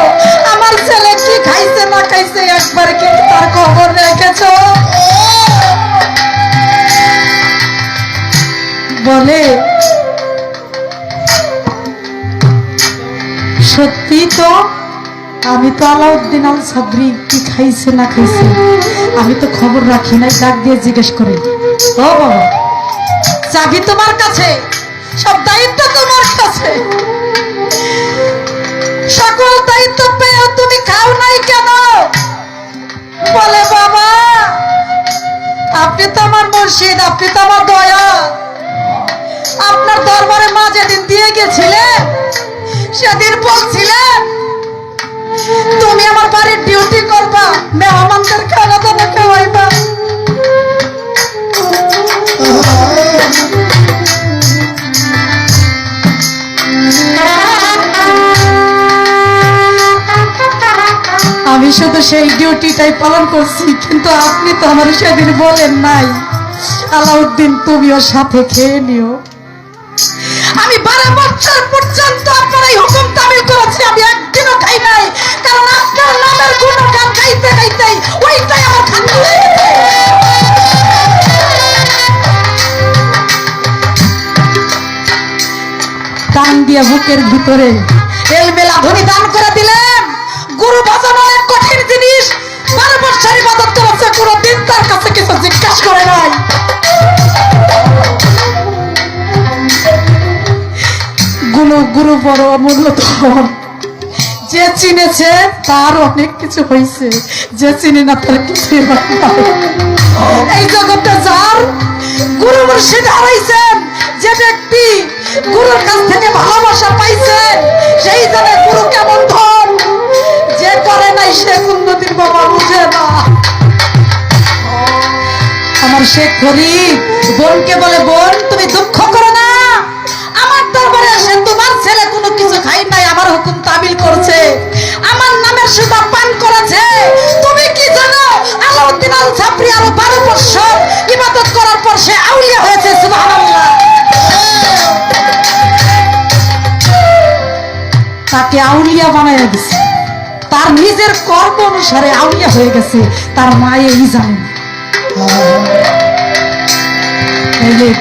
আমার ছেলে কি খাইছে না খাইছে একবার কিন্তু তার খবর রেখেছো? বলে সত্যি তো, আমি তো আলাউদ্দিন আল সাবরি কি খাইছে না খাইছে আমি তো খবর রাখি নাই। ডাক দিয়ে জিজ্ঞেস করে, ও বাবা, চাবি তোমার কাছে, সব দায়িত্ব তোমার কাছে, সকল দায়িত্ব পেয়েও তুমি খাও নাই কেন? বলে বাবা, আপনি তো আমার মুর্শিদ, আপনি তো আমার দয়া। আপনার দরবারে মা যেদিন দিয়ে গেছিলেন সেদিন বলছিলেন তুমি আমার বাড়ির ডিউটি করবা, মেহমানদের খাওয়া দাওয়া খাওয়াইবা। আমি শুধু সেই ডিউটিটাই পালন করছি, কিন্তু আপনি তো আমার সেদিন বলেন নাই আলাউদ্দিন তুমিও সাথে খেয়ে নিও। আমি 12 বছর পর্যন্ত আপনার এই হুকুম তামিল করেছি, আমি একদিনও খাই নাই, কারণ আপনার নামের গুণগান গাইতে গাইতে ওইটাই আমার খাদ্য হয়ে গেছে। দান দিয়ে বুকের ভিতরে এলমেলা ধ্বনি দান করে দিলেন। গুরু ভজন অনেক কঠিন জিনিস, 12 বছর ইবাদত করেছে, কোনদিন তার কাছে কিছু জিজ্ঞাসা করে নাই। গুরু বড় অমূল্য ধন, যে চিনেছে তার অনেক কিছু হয়েছে, যে চিনে না তার কিছু এই জগতে। যার গুরু মুর্শিদ হারাইছেন, যে ব্যক্তি গুরুর কাছ থেকে ভালোবাসা পাইছেন, সেই জানে গুরু কেমন ধন। যে করে নাই সে কোনদিন বাবা বুঝে না। আমার শেখ গরিব বোনকে বলে, বোন তুমি দুঃখ করো না, আমার দরবারে এসে তোমার ছেলে কোনো কিছু খাই নাই, আমার হুকুম তামিল করছে, আমার নামের সুতা পান করেছে। তুমি কি জানো আলাউদ্দিন আল সাবরি আরো 12 বছর ইবাদত করার পর সে আউলিয়া হয়েছে। সুবহানাল্লাহ। তাকে আউলিয়া বানাইয়া দিছে, তার নিজের কর্ম অনুসারে আউলিয়া হয়ে গেছে, তার মায়ে এই জানে না।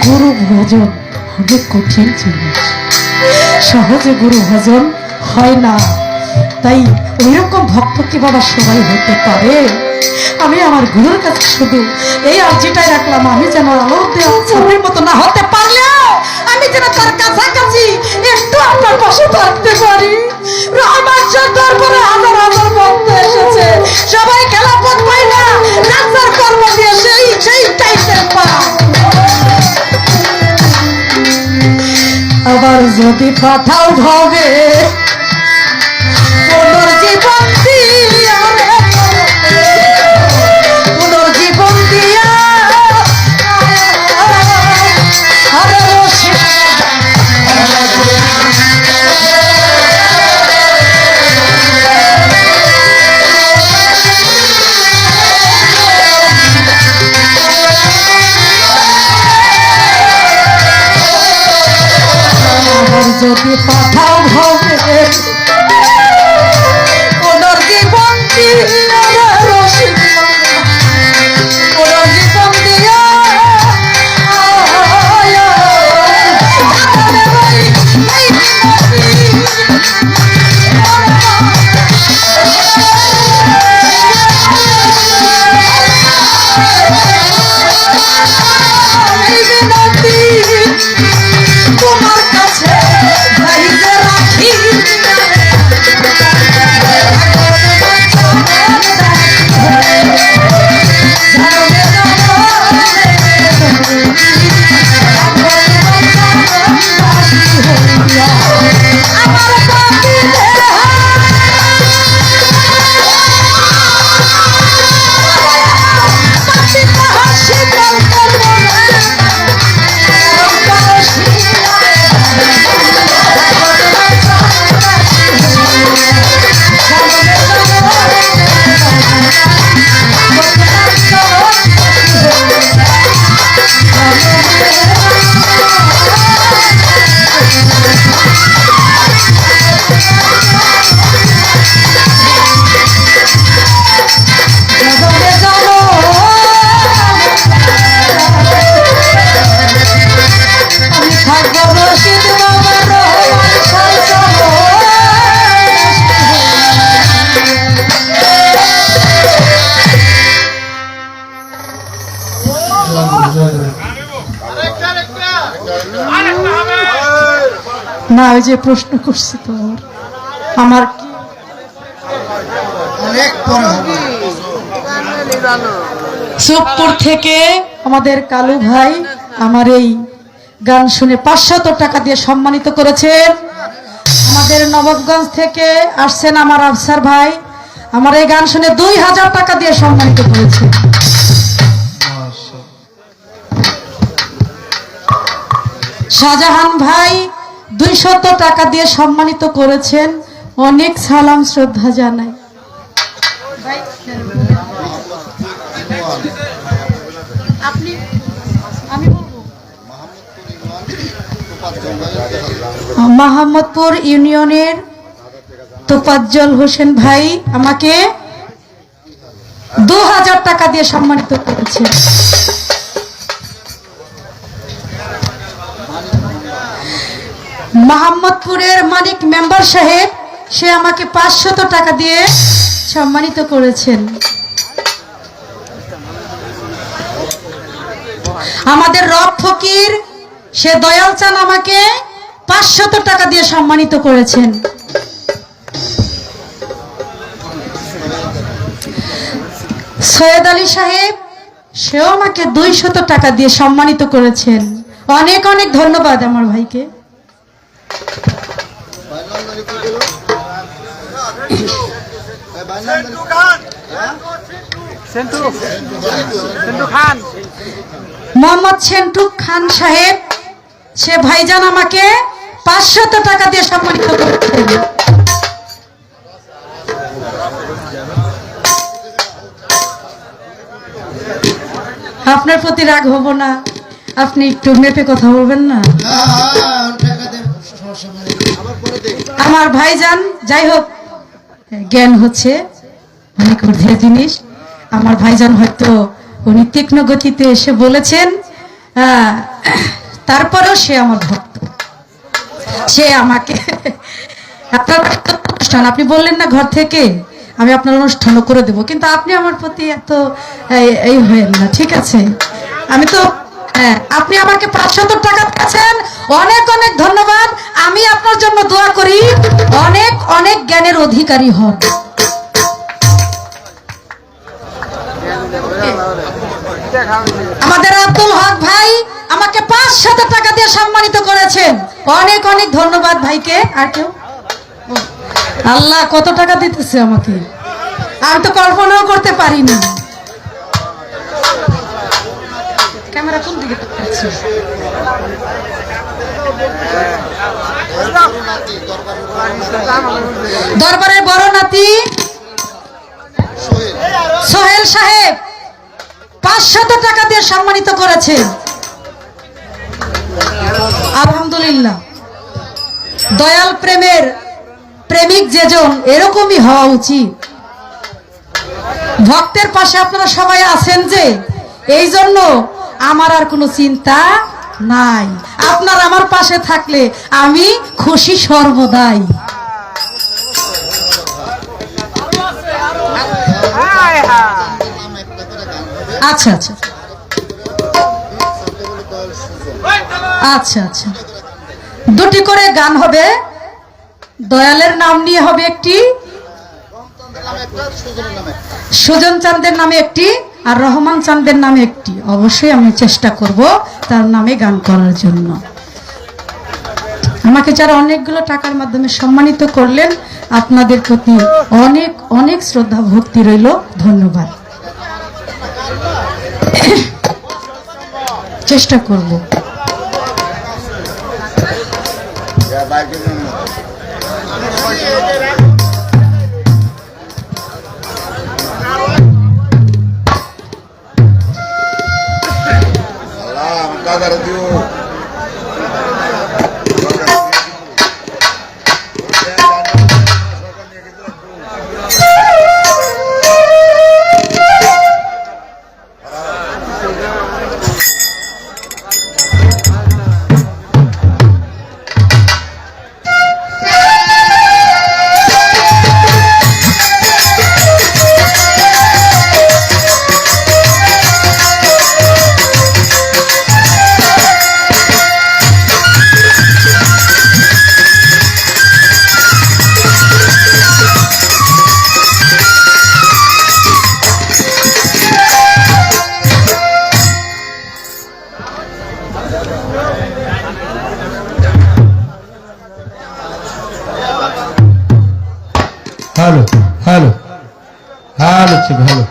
গুরু ভজন অনেক কঠিন জিনিস, সহজে গুরু ভজন হয় না। তাই ওইরকম ভক্ত কি বাবা সবাই হতে পারে? আমি আমার গুরুর কাছে শুধু এই আর্জিটাই রাখলাম, আমি যেন আলাউদ্দিন মতো না হতে পারলেও আমি যেন তার কাছাকাছি একটু আপনার পাশে থাকতে পারি। রহমান শাহ দরবারে হাজার হাজার ভক্ত এসেছে, সবাই খেলাফত পায় না, রাজার কর্ম দিয়ে সেই টাইটেল পায়। আবার যদি পাঠাও ভাবে পুনর্জীবন দিয়া, পুনর্জীবন দিয়া যদি পাঠাও হবে পুনর্জীবন দিয়া, পুনর্জীবন দিয়া তোমার কাছে রাখি না, ওই যে প্রশ্ন করছি তো আমার কি সুখপুর থেকে আমাদের কালু ভাই আমার এই গান শুনে 500 টাকা দিয়ে সম্মানিত করেছেন। আমাদের নবাবগঞ্জ থেকে আসছেন আমার আফসার ভাই, আমার এই গান শুনে 2000 টাকা দিয়ে সম্মানিত করেছে। শাহজাহান ভাই 200 টাকা দিয়ে সম্মানিত করেছেন। অনেক সালাম শ্রদ্ধা জানাই। মোহাম্মদপুর ইউনিয়নের তোফাজ্জল হোসেন ভাই আমাকে 2000 টাকা দিয়ে সম্মানিত করেছে। মোহাম্মদপুরের মানিক মেম্বার সাহেব, সে আমাকে 500 টাকা দিয়ে সম্মানিত করেছেন। আমাদের রব ফকির, সে দয়াল চান, আমাকে 500 টাকা দিয়ে সম্মানিত করেছেন। সৈয়দ আলী সাহেব, সেও আমাকে 200 টাকা দিয়ে সম্মানিত করেছেন। অনেক অনেক ধন্যবাদ আমার ভাইকে। মোহাম্মদ সেন্টু খান সাহেব, সে ভাইজান আমাকে 500 টাকা দিয়ে সম্মানিত করেছেন। আপনার প্রতি রাগ হব না, আপনি একটু মেপে কথা বলবেন না? আমার ভাইজান, যাই হোক, জ্ঞান হচ্ছে অনেক ঊর্ধ্বের জিনিস। আমার ভাইজান হয়তো উনি তীক্ষ্ণ গতিতে এসে বলেছেন, তারপরেও সে আমার ভক্ত, সে আমাকে আপনার অনুষ্ঠান, আপনি বললেন না ঘর থেকে আমি আপনার অনুষ্ঠানও করে দেব, কিন্তু আপনি আমার প্রতি এত এই হয়েন না, ঠিক আছে? আমি তো আপনি আমাকে 500 টাকা দিয়েছেন, অনেক অনেক ধন্যবাদ। আমি আপনার জন্য দোয়া করি অনেক অনেক জ্ঞানের অধিকারী হন। আমাদের আব্দুল হক ভাই আমাকে 500 টাকা দিয়ে সম্মানিত করেছেন। অনেক অনেক ধন্যবাদ ভাইকে। আর কেউ? আল্লাহ কত টাকা দিতেছে আমাকে, আমি তো কল্পনাও করতে পারিনি। ক্যামেরা কোন দিকে আছে? দরবারের বড় নাতি সোহেল সাহেব 500 টাকা দিয়ে সম্মানিত করেছে। আলহামদুলিল্লাহ, দয়াল প্রেমের প্রেমিক যেজন এরকমই হওয়া উচিত। ভক্তের পাশে আপনারা সবাই আছেন যে, এই জন্য আমার আর কোনো চিন্তা নাই। আপনার আমার পাশে থাকলে আমি খুশি সর্বদাই। আচ্ছা আচ্ছা আচ্ছা আচ্ছা, দুটি করে গান হবে। দয়ালের নাম নিয়ে হবে একটি, সুজন চাঁদের নামে একটি, আর রহমান চাঁদের নামে একটি। অবশ্যই আমি চেষ্টা করব তার নামে গান করার জন্য। আমাকে যারা অনেকগুলো টাকার মাধ্যমে সম্মানিত করলেন, আপনাদের প্রতি অনেক অনেক শ্রদ্ধা ভক্তি রইল। ধন্যবাদ। চেষ্টা করব। Hello hello hello check hello.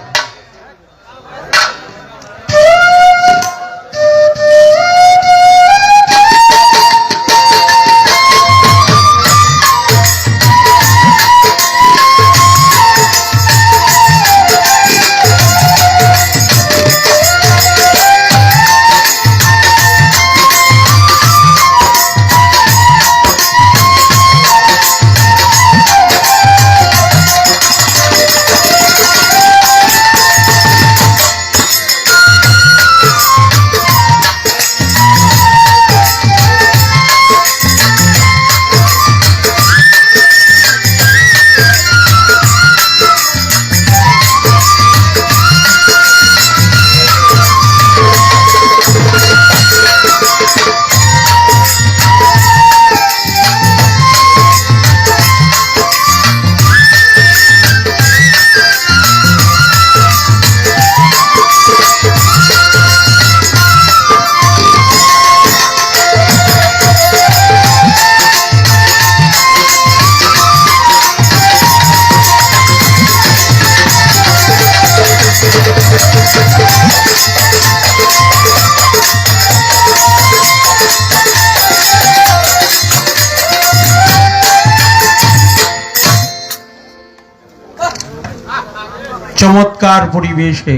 চমৎকার পরিবেশে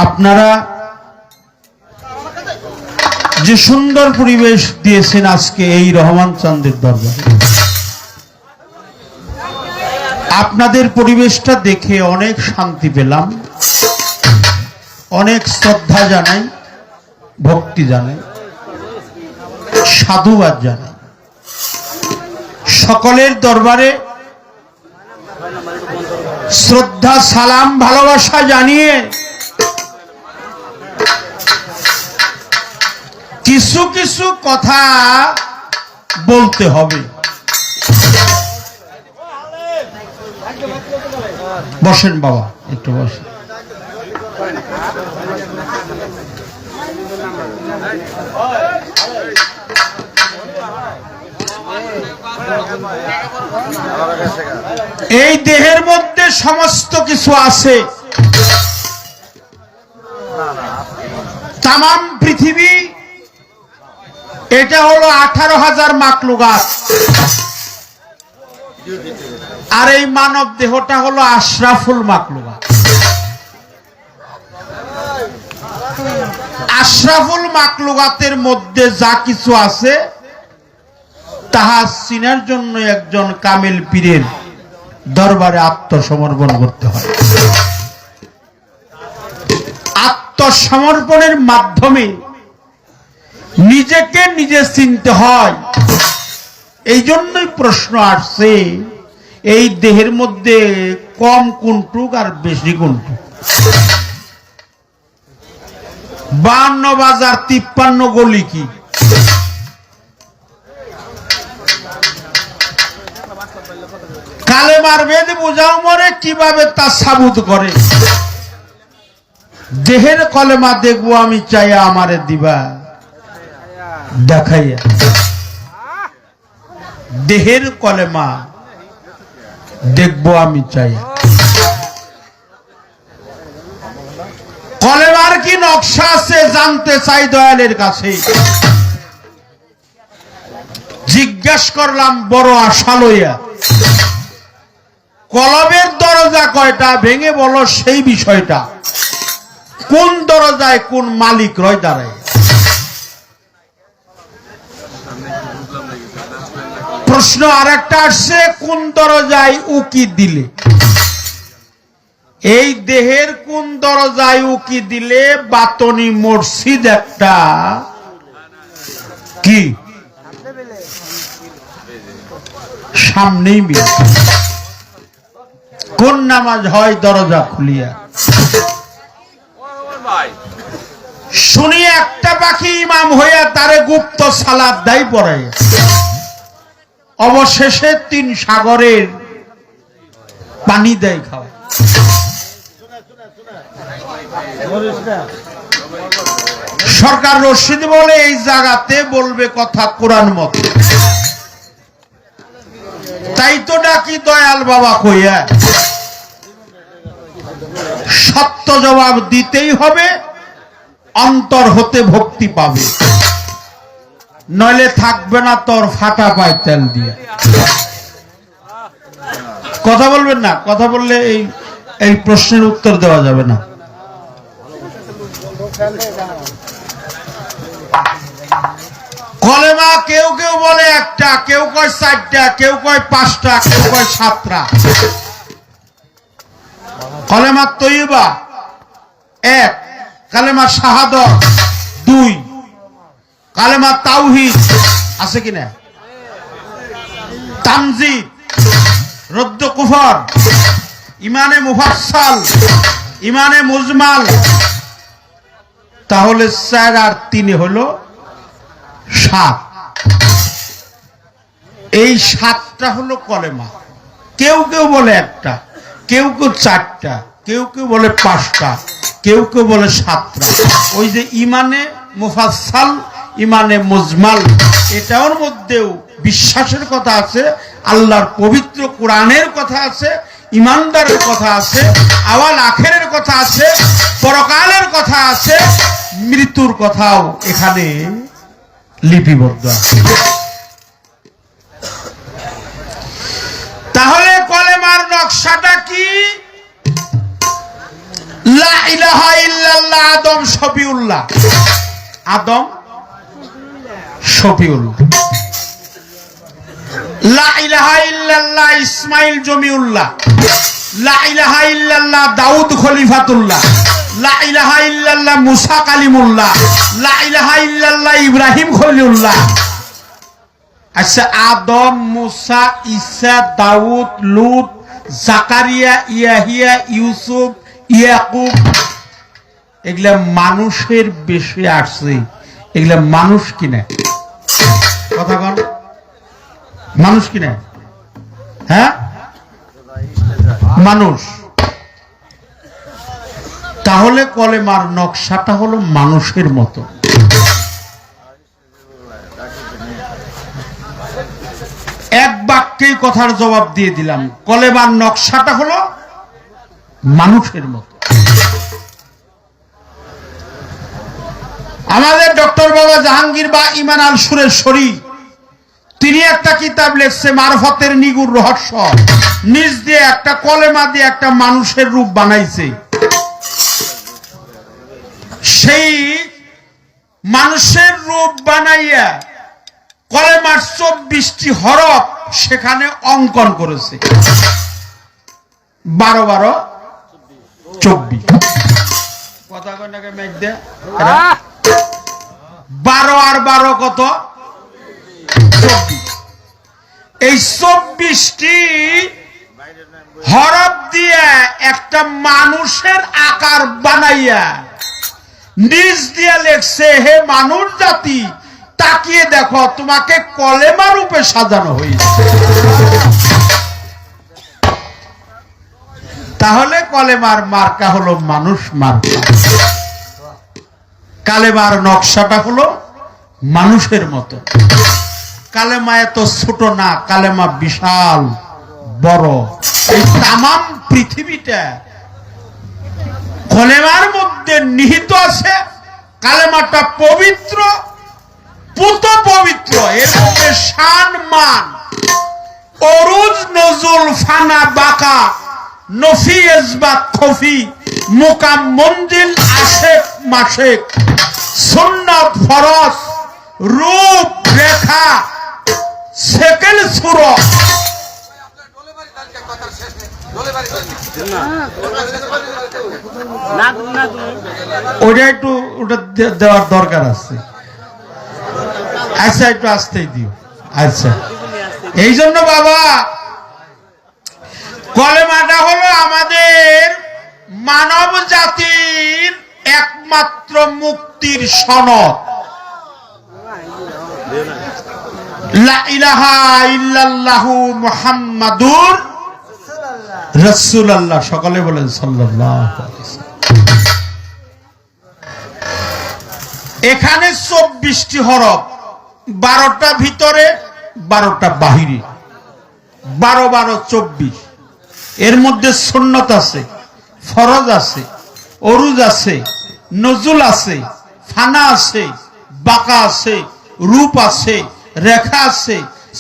আপনারা যে সুন্দর পরিবেশ দিয়েছেন আজকে এই রহমান চাঁদের দরবারে, আপনাদের পরিবেশটা দেখে অনেক শান্তি পেলাম, অনেক শ্রদ্ধা জানাই, ভক্তি জানাই, সাধুবাদ জানাই। সকলের দরবারে শ্রদ্ধা, সালাম, ভালোবাসা জানিয়ে কিছু কিছু কথা বলতে হবে। বসেন বাবা, একটু বসেন। এই দেহের মধ্যে সমস্ত কিছু আছে। তামাম পৃথিবী এটা হলো 18,000 মাখলুকাত, আর এই মানব দেহটা হলো আশরাফুল মাখলুকাত। আশরাফুল মাখলুকাতের মধ্যে যা কিছু আছে তাহা চিনার জন্য একজন কামেল পীরের দরবারে আত্মসমর্পণ করতে হয়। আত্মসমর্পণের মাধ্যমে নিজেকে নিজে চিনতে হয়। এই জন্যই প্রশ্ন আসছে, এই দেহের মধ্যে কম কোনটুক আর বেশি কোনটুক? 52 বাজার 53 গলি কি? কালেমার বেদ বোঝাও মরে কিভাবে তা সাবুত করে। দেহের কলেমা দেখবো আমি চাইয়া আমারে দিবা দেখাইয়া। দেহের কলেমা দেখবো আমি চাইয়া। কলেমার কি নকশা আছে জানতে চাই দয়ালের কাছে। জিজ্ঞাস করলাম বড় আশা লইয়া, কলমের দরজা কয়টা ভেঙে বলো সেই বিষয়টা। কোন দরজায় কোন মালিক রয় দাঁড়ায়? প্রশ্ন আরেকটা আসছে, কোন দরজায় উকি দিলে? এই দেহের কোন দরজায় উকি দিলে বাতনি মসজিদ একটা কি সামনেই মিলে। কোন নামাজ হয় দরজা খুলিয়া? শুনি একটা পাখি ইমাম হইয়া তারে গুপ্ত সালাত দায় পড়াই। অবশেষে 3 সাগরের পানি দেয় খাওয়া। সরকার রশিদ বলে এই জায়গাতে বলবে কথা কোরআন মত। তাই তো ডাকি দয়াল বাবা কইয়া। সত্য জবাব দিতেই হবে, অন্তর হতে ভক্তি পাবে, নইলে থাকবে না তোর ফাটা পায় তেল দিয়ে। কথা বলবেন না, কথা বললে এই প্রশ্নের উত্তর দেওয়া যাবে না। কলেমা কেউ কেউ বলে একটা, কেউ কয় চারটা, কেউ কয় পাঁচটা, কেউ কয় সাতটা। কলেমা তৈয়বা এক, কালেমা শাহাদাত দুই, কালেমা তাওহীদ আছে কিনা, তামজিদ, রদ্দ কুফর, ইমানে মুফাসসাল, ইমানে মুজমাল। তাহলে 4 আর 3 হলো 7। এই 7টা হলো কলেমা। কেউ কেউ বলে একটা, কেউ কেউ 4টা, কেউ কেউ বলে 5টা, কেউ কেউ বলে 7টা। ওই যে ইমানে মুফাসসাল, ইমানে মুজমাল, এটার মধ্যেও বিশ্বাসের কথা আছে, আল্লাহর পবিত্র কোরআনের কথা আছে, ইমানদারের কথা আছে, আওয়াল আখেরের কথা আছে, পরকালের কথা আছে, মৃত্যুর কথাও এখানে লিপিবদ্ধ আছে। তাহলে কলেমার নকশাটা কি? লা ইলাহা ইল্লাল্লাহ আদম শফিউল্লাহ, আদম শফিউল্লাহ। লা ইলাহা ইল্লাল্লাহ ইসমাইল জমিউল্লাহ, লা ইলাহা ইল্লাল্লাহ দাউদ খলিফাতুল্লাহ, লা ইলাহা ইল্লাল্লাহ মুসা কালিমুল্লাহ, লা ইলাহা ইল্লাল্লাহ ইব্রাহিম খলিলুল্লাহ। আচ্ছা, আদম, মুসা, ঈসা, দাউদ, লূত, জাকারিয়া, ইয়াহিয়া, ইউসুফ, ইয়াকুব, এগুলা মানুষের বেশি আসছে। এগুলা মানুষ কিনা? কথা বল, মানুষ কিনা? হ্যাঁ, মানুষ। তাহলে কলেমার নকশাটা হলো মানুষের মতো। এক বাক্যেই কথার জবাব দিয়ে দিলাম, কলেমার নকশাটা হলো মানুষের মতো। আমাদের ডক্টর বাবা জাহাঙ্গীর বা ইমান আল সুরেশ্বরী, তিনি একটা কিতাব লিখছে মারফতের নিগুড় রহস্য, নিজ দিয়ে একটা কলেমা দিয়ে একটা মানুষের রূপ বানাইছে। সেই মানুষের রূপ বানাইয়া কলেমার 24টি হরফ সেখানে অঙ্কন করেছে। 12 12 24 কথা কয় নাকি মেঘ দে 12 আর 12 কত? 24। এই 24টি হরফ দিয়ে একটা মানুষের আকার বানাইয়া নিজ দিয়ে লেখছে, হে মানুষ জাতি তাকিয়ে দেখো, তোমাকে কলেমা রূপে সাজানো হয়েছে। তাহলে কলেমার মার্কা হলো মানুষ মার্কা, কালেমার নকশাটা হলো মানুষের মতো। কালেমা এত ছোট না, কালেমা বিশাল বড়। এই তামাম পৃথিবীটা কলেমার মধ্যে নিহিত আছে। কালেমাটা পবিত্র, পুত পবিত্র, এর মধ্যে শান মান, অরুজ নজুল ফানা বাকা, নফি ইসবাত খফি, মুকাম মঞ্জিল আশেক মাশেক, সুন্নাত ফরজ, রূপ রেখা, সেকেল সুরত। ওটা একটু ওটা দেওয়ার দরকার আছে। আচ্ছা, একটু আসতেই দিও। আচ্ছা, এই জন্য বাবা কলেমাটা হলো আমাদের মানব জাতির একমাত্র মুক্তির সনদ। লা ইলাহা ইল্লাল্লাহু মুহাম্মাদুর রাসূলুল্লাহ। সকলে বলেন সাল্লাল্লাহু আলাইহি ওয়াসাল্লাম। এখানে 24টি হরফ, 12টা ভিতরে 12টা বাহিরে। 12 12 24। এর মধ্যে সুন্নত আছে, ফরজ আছে, অরুজ আছে, নজুল আছে, ফানা আছে, বাঁকা আছে, রূপ আছে, রেখা আছে,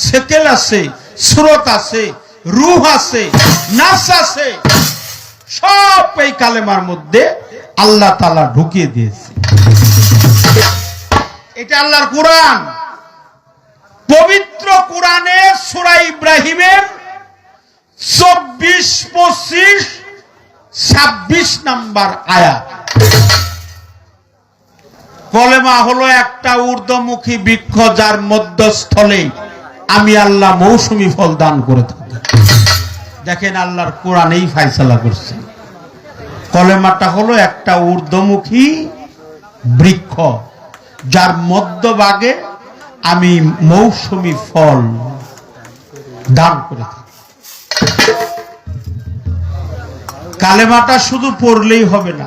সেকেল আছে, সুরত আছে, রূহ আছে, নাস আছে। সব এই কালেমার মধ্যে আল্লাহ তাআলা ঢুকিয়ে দিয়েছে। এটা আল্লাহর কোরআন। পবিত্র কোরআনে সূরা ইব্রাহিমের 24, 25, 26 নম্বর আয়াত। কলেমা হলো একটা ঊর্ধ্বমুখী বৃক্ষ, যার মধ্যস্থলে আমি আল্লাহ মৌসুমী ফল দান করে থাকি। দেখেন আল্লাহর কোরআনেই ফায়সালা করছে, কলেমাটা হলো একটা ঊর্ধ্বমুখী বৃক্ষ, যার মধ্যভাগে আমি মৌসুমী ফল দান করে থাকি। কালেমাটা শুধু পড়লেই হবে না।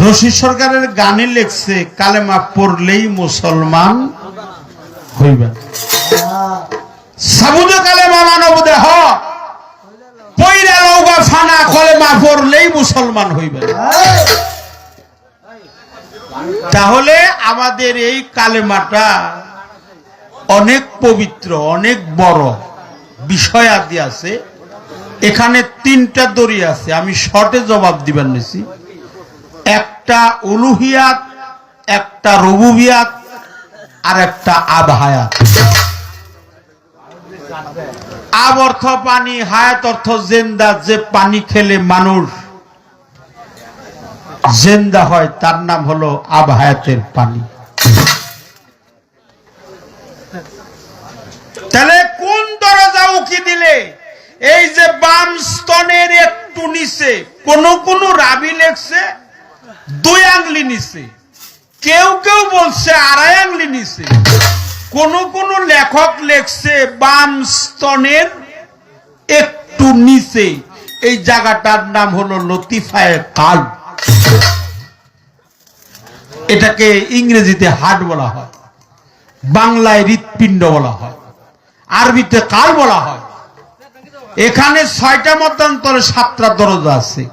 রশিদ সরকারের গানে লেখছে কালেমা পড়লেই মুসলমান হইবেন। সাবুদ কালেমা মানব দেহ পয়রা লৌগা ফানা, কলেমা পড়লেই মুসলমান হইবেন। তাহলে আমাদের এই কালেমাটা অনেক পবিত্র, অনেক বড় বিষয়াদি আছে। এখানে 3টা দড়ি আছে, আমি শর্টে জবাব দিবেন নিছি। একটা উলুহিয়াত, একটা রুবুবিয়াত, আর একটা আবহায়াত। আব অর্থ পানি, হায়াত অর্থ জিন্দা। যে পানি খেলে মানুষ জিন্দা হয় তার নাম হলো আবহায়াতের পানি। তাহলে কোন দরজা উকি দিলে এই যে বাম স্তনের একটু নিচে, কোন কোন রাবি লেখছে 2 আঙ্গুলি নিচে, কেউ কেউ বলছে 2.5 আঙ্গুলি নিচে, কোন কোন লেখক লেখছে বাম স্তনের একটু নিচে। এই জায়গাটার নাম হলো লতিফায়ে কাল্ব। এটাকে ইংরেজিতে হার্ট বলা হয়, বাংলায় হৃৎপিণ্ড বলা হয়, আরবিতে কাল বলা হয়। এখানে 6টা মতান্তরে 7টা দরজা আছে।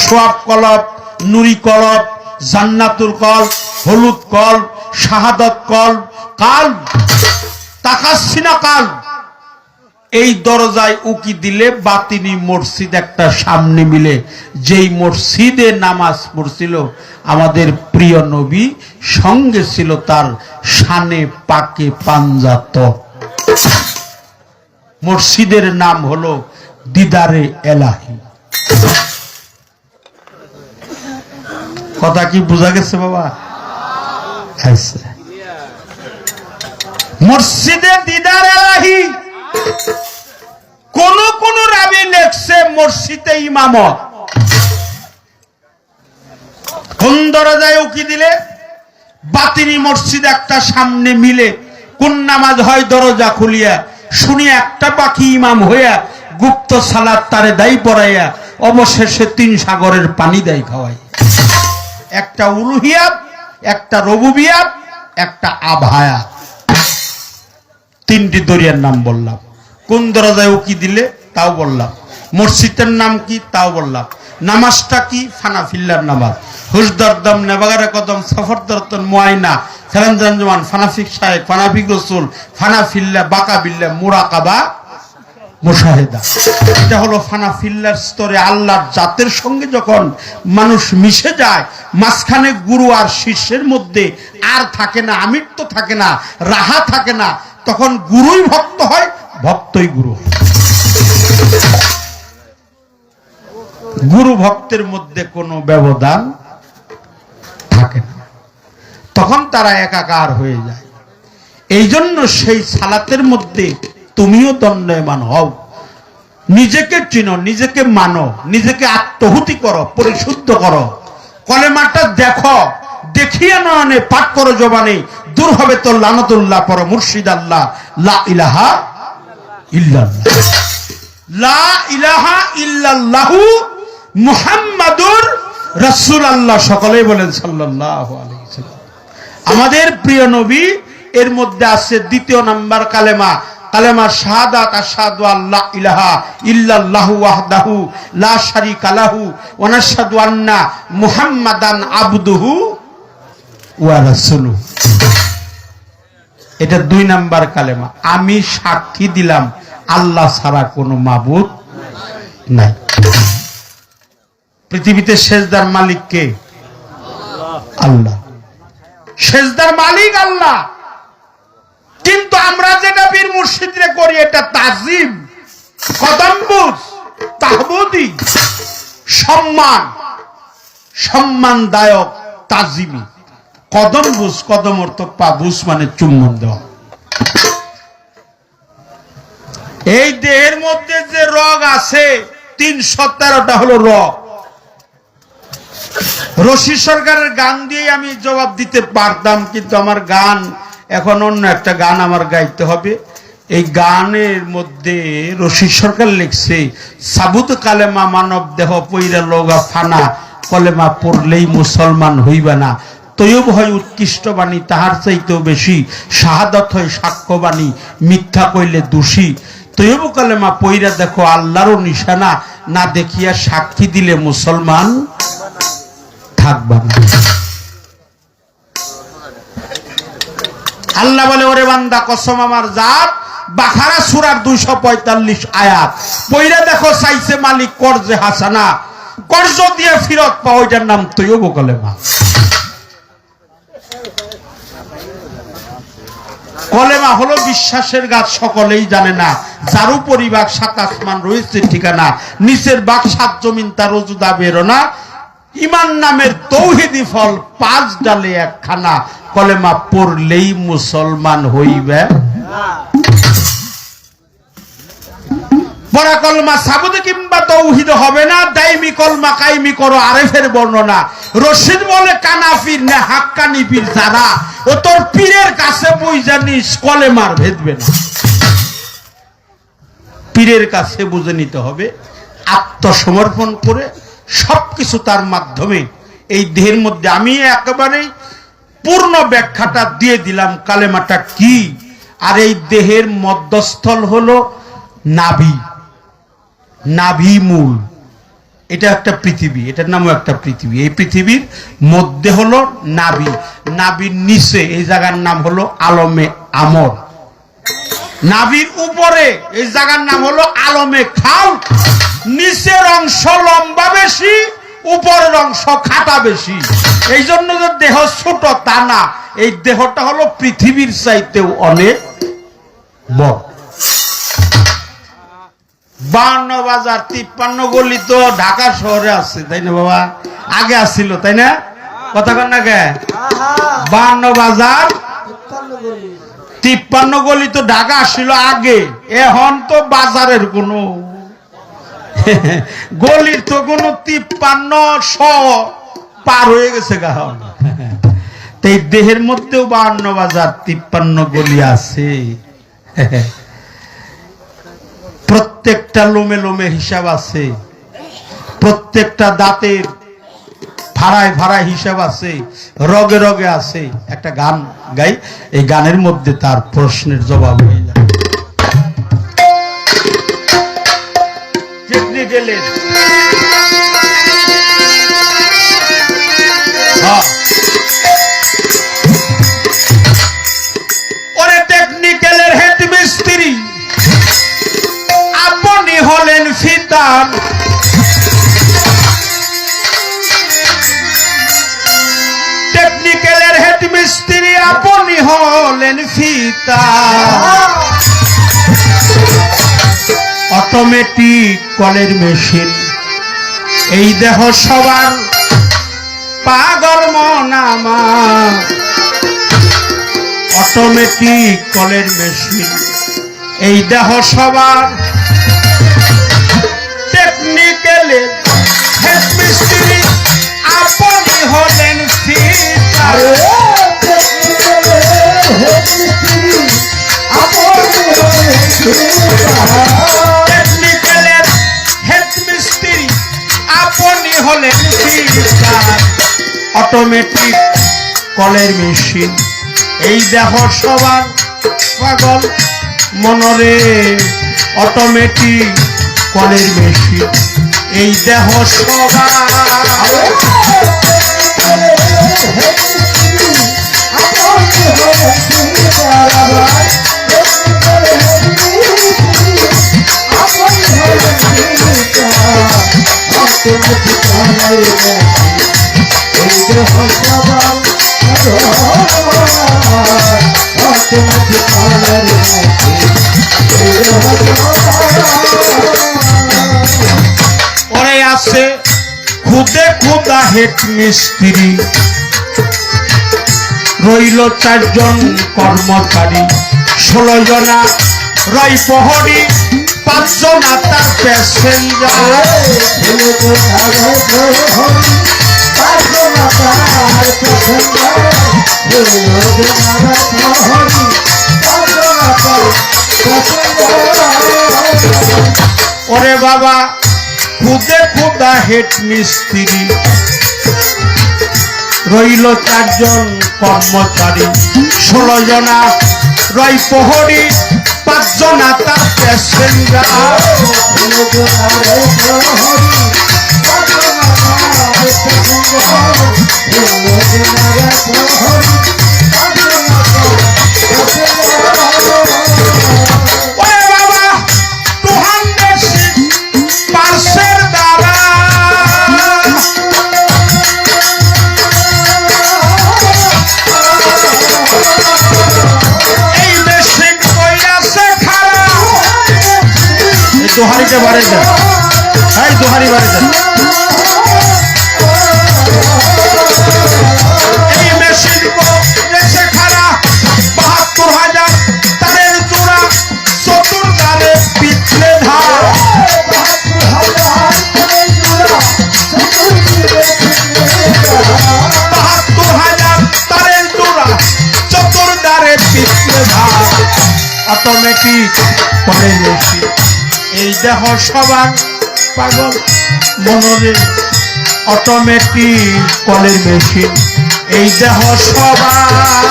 সোয়াব কলব, নুরি কলব, জান্নাতুল কলব, হলুদ কলব, শাহাদাত কলব, কালব, তাকাসসিনা কালব। এই দরজায় উকি দিলে বাতিনি মসজিদ একটা সামনে মিলে। যেই মসজিদে নামাজ পড়ছিল আমাদের প্রিয় নবী, সঙ্গে ছিল তার শানে পাকে পাঞ্জাত। মসজিদের নাম হলো দিদারে এলাহি। কথা কি বোঝা গেছে বাবা? মসজিদে দিদার এলাহি। কোন কোন রাবি লেখছে মসজিদে ইমামত। কোন দরজায় উকি দিলে বাতিনি মসজিদ একটা সামনে মিলে। কোন নামাজ হয় দরজা খুলিয়া, শুনি একটা পাখি ইমাম হইয়া গুপ্ত সালাত তারে দায়ী পড়াইয়া অবশেষে 3 সাগরের পানি দেয় খাওয়াই। একটা উলুহিয়াত, একটা রুবুবিয়াত, একটা আবহায়াত। 3টি দরিয়ার নাম বললাম। কোন দরজায় উকি দিলে তাও বললাম। মসজিদের নাম কি তাও বললাম। নামাজটা কি? ফানাফিল্লার নামাজ। হুজদরদম, নেবাগারে কদম, সফরদরতন, মুআইনা, সালামজানজমান, ফানাফিক শায়েক, ফানাফিক রসুল, ফানাফিল্লা, বাকাবিল্লা, মুরাকাবা, মুশাহেদা। এটা হলো ফানাফিল্লার স্তরে আল্লাহর জাতের সঙ্গে যখন মানুষ মিশে যায়, মাঝখানে গুরু আর শিষ্যের মধ্যে আর থাকে না, আমিত্ব থাকে না, রাহা থাকে না, তখন গুরুই ভক্ত হয়, ভক্তই গুরু হয়। গুরু ভক্তের মধ্যে কোনো ব্যবধান থাকে না, তখন তারা একাকার হয়ে যায়। এই জন্য সেই সালাতের মধ্যে তুমিও দণ্ডায়মান হও। নিজেকে চিনো, নিজেকে মানো, নিজেকে আত্মহুতি করো, পরিশুদ্ধ করো। কলেমাটা দেখো, দেখিয়ে নয়নে পাঠ করো জবানে, দূর হবে তো লানতুল্লাহ পর মুর্শিদ আল্লাহ। লা ইলাহা ইল্লাল্লাহ, লা ইলাহা ইল্লাল্লাহু মুহাম্মাদুর রাসূলুল্লাহ। সকলেই বলেন সাল্লাল্লাহু আলাইহি ওয়াসাল্লাম। আমাদের প্রিয় নবী এর মধ্যে আছে 2য় নাম্বার কালেমা কালেমা শাহাদাত আশহাদু আল্লা ইলাহা ইল্লাল্লাহু ওয়াহদাহু লা শারীকা লাহু ওয়া নাশহাদু আন্না মুহাম্মাদান আবদুহু ওয়া রাসূলুহু। এটা 2 নাম্বার কালেমা। আমি সাক্ষী দিলাম আল্লাহ ছাড়া কোনো মাবুদ নাই। পৃথিবীতে সেজদার মালিক কে? আল্লাহ। সেজদার মালিক আল্লাহ। কিন্তু আমরা যেটা পীর মুর্শিদরে করি এটা তাজিম, কদমবুজ, তাহবুদি, সম্মানদায়ক, তাজিমি। কদমবুজ, কদম অর্থ পা, বুজ মানে চুম্বন দেওয়া। এই দেহের মধ্যে যে রগ আছে 313টা হলো রগ। রশি সরকারের গান দিয়ে আমি জবাব দিতে পারতাম, কিন্তু আমার গান এখন অন্য একটা গান আমার গাইতে হবে। এই গানের মধ্যে রশি সরকার লিখছে, সাবুত কালেমা মানব দেহ পইরা লগা ফানা, কলেমা পড়লেই মুসলমান হইবা না। তৈয়ব হয় উৎকৃষ্ট বাণী, তাহার চাইতেও বেশি। শাহাদাত হয় সাক্ষ্যবাণী, মিথ্যা কইলে দোষী। তৈয়ব কালেমা পইরা দেখো আল্লাহরও নিশানা, না দেখিয়া সাক্ষী দিলে মুসলমান থাকবা না। আল্লাহ বলে, ওরে বান্দা কসম আমার জাত, বাকারা সূরার 245 আয়াত পইরা দেখো, চাইছে মালিক কর্জে হাসানা, কর্জ দিয়ে ফিরত পাও, ওইটার নাম তৈয়ব কালেমা। কলেমা হলো বিশ্বাসের গাছ, সকলেই জানে না। যার উপরি বাগ 7 আসমান রয়েছে ঠিকানা, নিচের বাগ 7 জমিন, তার রজুদা বেরোনা। ইমান নামের তৌহিদি ফল 5 ডালে 1 খানা, কলেমা পড়লেই মুসলমান হইবে। পড়া কলমা সাবুদ কিংবা তৌহিদ হবে না, দাইমি কলমা কাইমি করো আরেফের বর্ণনা। রশিদ বলে কানাফির না হাক্কানি পীর যারা, ও তোর পীরের কাছে বই জানিস কলেমার ভেদবে না। পীরের কাছে বুঝে নিতে হবে, আত্মসমর্পণ করে সবকিছু তার মাধ্যমে। এই দেহের মধ্যে আমি একেবারে পূর্ণ ব্যাখ্যাটা দিয়ে দিলাম কালেমাটা কি। আর এই দেহের মধ্যস্থল হলো নাভি, নাভি মূল। এটা একটা পৃথিবী, এটার নামও একটা পৃথিবী। এই পৃথিবীর মধ্যে হলো নাভি, নাভির নিচে এই জায়গার নাম হলো আলমে আমর। নাভির উপরে এই জায়গার নাম হলো আলমে খাল। নিচের অংশ লম্বা বেশি, উপরের অংশ খাটা বেশি। এই জন্য যে দেহ ছোট তা না, এই দেহটা হলো পৃথিবীর চাইতেও অনেক বড়। 52 বাজার 53 গলি তো ঢাকা শহরে আছে, তাই না বাবা? আগে আসছিল, তাই না? কথা কন না কে? 52 বাজার 53 গলি তো ঢাকা আসছিল আগে। এখন তো বাজারের কোন গলির তো কোন 5300 পার হয়ে গেছে গাহন। এই দেহের মধ্যেও 52 বাজার 53 গলি আছে। প্রত্যেকটা লোমে লোমে হিসাব আছে, প্রত্যেকটা দাঁতের ভাড়ায় ভাড়ায় হিসাব আছে, রগে রগে আছে। একটা গান গাই, এই গানের মধ্যে তার প্রশ্নের জবাব হয়ে যায়। টেকনিক্যালের ওরে টেকনিক্যালের হেড মিস্ত্রি আপনি হলেন ফিতার। টেকনিক্যালের হেড মিস্ত্রি আপনি হলেন ফিতার। অটোমেটিক কলের মেশিন এই দেহ সবার, পাগল মন আমার। অটোমেটিক কলের মেশিন এই দেহ সবার, টেকনিক্যালের হেড মিস্ত্রি আপনি হলেন ফিতার। টেকনিক্যালের হেড মিস্ত্রি আপনি হলেন ফিতার। অটোমেটিক কলের মেশিন এই দেহ সবার, পাগল মনরে অটোমেটিক কলের মেশিন এই দেহ সবার ওরে আছে খুদে খুদা হেড মিস্ত্রি রইল 4 জন কর্মচারী 16 জনা রয় প্রহরী 5 জনা তার প্যাসেঞ্জার ওরে বাবা খুদে খুদা হেড মিস্ত্রি রইল 4 জন কর্মচারী 16 জনা রয় প্রহরী 5 জনা তার প্যাসেঞ্জার ওরে বাবা 200 পার্সের দ্বারা এই মেশিন কইরাছে খারাপ এই দোহারিতে বাড়ে যা এই দোহারি বাড়ে যা এই মেশিন কইরাছে খারাপ 72,000 তারের জোড়া চতুর্দারে পিছলে ধার 72,000 তারের জোড়া চতুর্দারে পিছলে ধার অটোমেটিক কলের মেশিন এই দেহ সবার পাগল মনরে অটোমেটিক কলের মেশিন এই দেহ সবার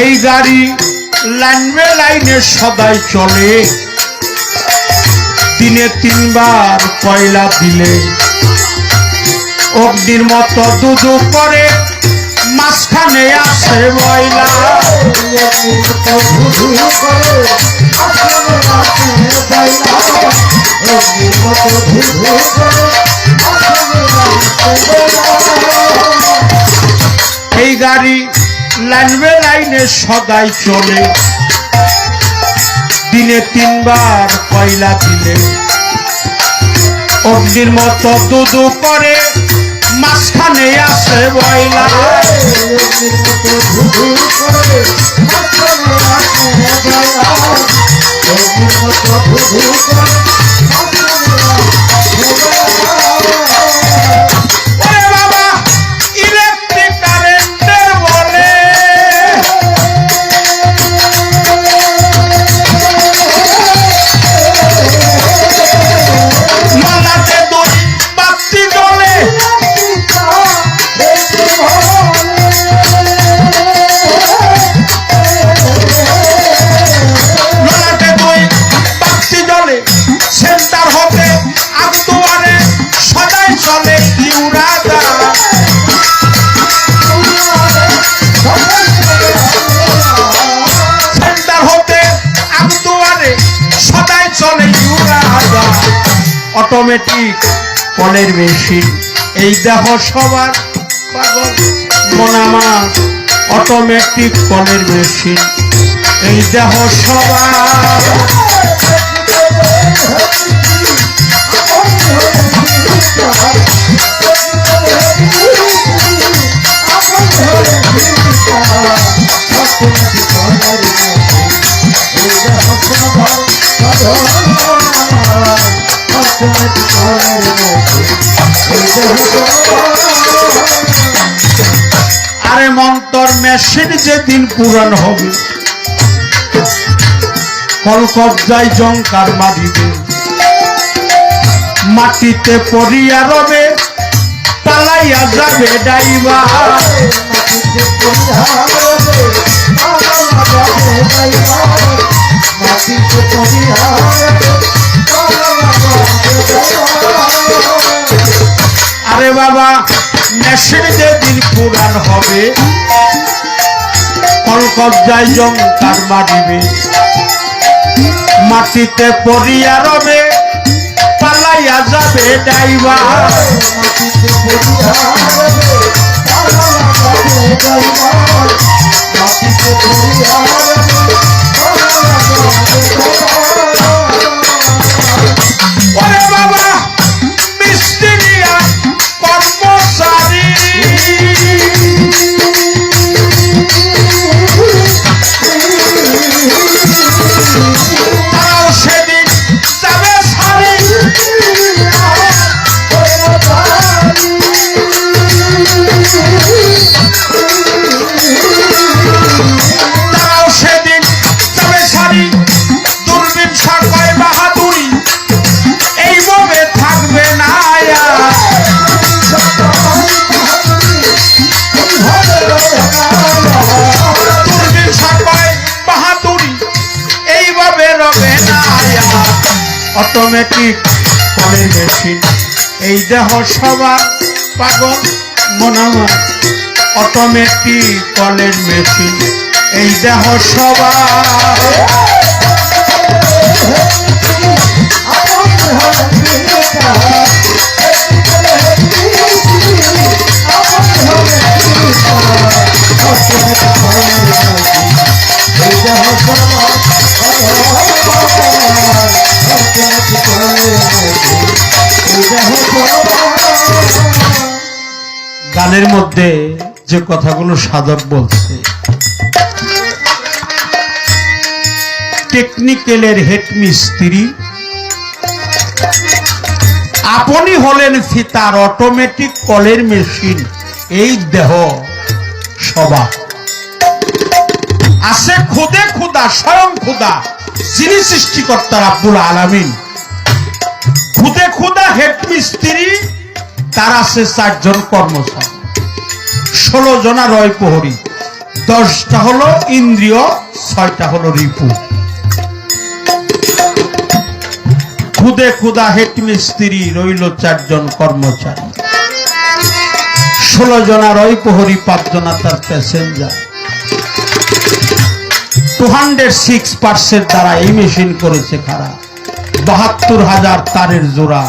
এই গাড়ি লাইনে লাইনে সদাই চলে দিনে 3 বার কয়লা দিলে অগ্নির মতো দুদু করে মাঝখানে আসে ময়লা এই গাড়ি লাইনে লাইনে সদাই চলে দিনে 3 বার কয়লা দিলে অগ্নির মতো দুদু করে মাঝখানে আসে ময়লা ওরে বাবা ইলেকট্রিক কারেন্টের বলে মালাতে দুই বাতি জ্বলে মালাতে দুই বাতি জ্বলে সেন্টার হতে আগদুয়ারে সদাই চলে ইউরাদা সেন্টার হতে আগদুয়ারে সদাই চলে ইউরাদা অটোমেটিক কলের মেশিন এই দেহ সবার পাগল মন আমার অটোমেটিক কলের মেশিন এই দেহ সবার আরে মন্তর মেশিন যেদিন পুরান হবে, কলকবজায় জঙ্কার মারিবে, মাটিতে পড়িয়া রবে, পালাইয়া যাবে ডাইবা। আরে বাবা মেশিন যেদিন পুরান হবে, কলকবজায় জঙ্কার মারিবে, মাটিতে পড়িয়া রবে, পালাইয়া যাবে ডাইবা। ওরে বাবা মিস্ত্রি আর কর্মচারী, তারাও সেদিন যাবে সারি। তারাও সেদিন যাবে সারি, দূরবীন সাকয় বাহাদুরি এইভাবে থাকবে না। দূরবীন সাকয় বাহাদুরি এইভাবে রবে না। অটোমেটিক কলের মেশিন এই দেহ সবার পাগল মনামার। অটোমেটিক কলের মেশিন এই দেহ সবার। গানের মধ্যে যে কথাগুলো সাধক বলছে, টেকনিক্যালের হেড মিস্ত্রি আপনি হলেন ফিতার, অটোমেটিক কলের মেশিন এই দেহ সবা। আছে খুদে খুদা, স্বয়ং খুদা, যিনি সৃষ্টিকর্তা আব্দুল আলামিন। খুদে খুদা হেড মিস্ত্রি, তার আছে 4 জন কর্মচারী, 16 জনা রয় প্রহরী, 10টা হলো ইন্দ্রিয়, 6টা হলো রিপু। খুদে খুদা হেড মিস্ত্রি রইল 4 জন কর্মচারী, 16 জনা রয় প্রহরী, 5 জনা তার প্যাসেঞ্জার। 206% দ্বারা এই মেশিন করেছে খারাপ। 72,000 তারের জোড়া,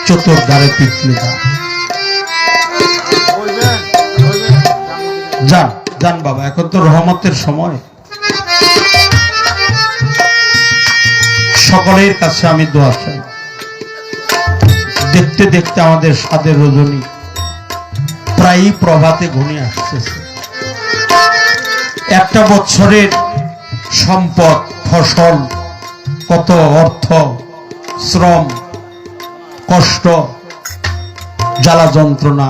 চতুর্ধারে পিটলিদা। যান যান বাবা, এখন তো রহমতের সময়। সকলের কাছে আমি দোয়া চাই। দেখতে দেখতে আমাদের সাদের রজনী প্রায় প্রভাতে ঘনিয়ে আসতেছে। একটা বছরের সম্পদ, ফসল, কত অর্থ, শ্রম, কষ্ট, জ্বালা যন্ত্রণা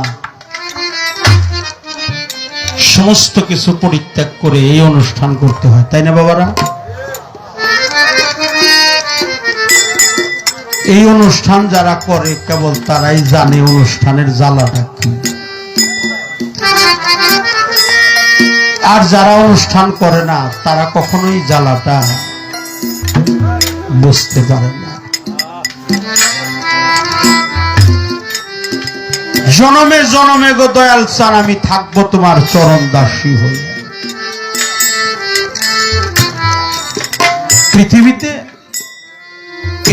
সমস্ত কিছু পরিত্যাগ করে এই অনুষ্ঠান করতে হয়, তাই না বাবারা? এই অনুষ্ঠান যারা করে কেবল তারাই জানে অনুষ্ঠানের জ্বালাটা কি। আর যারা অনুষ্ঠান করে না তারা কখনোই জ্বালাটা বুঝতে পারে না। জনমে জনমে গো দয়াল চান, আমি থাকবো তোমার চরণ দাসী হয়ে। পৃথিবীতে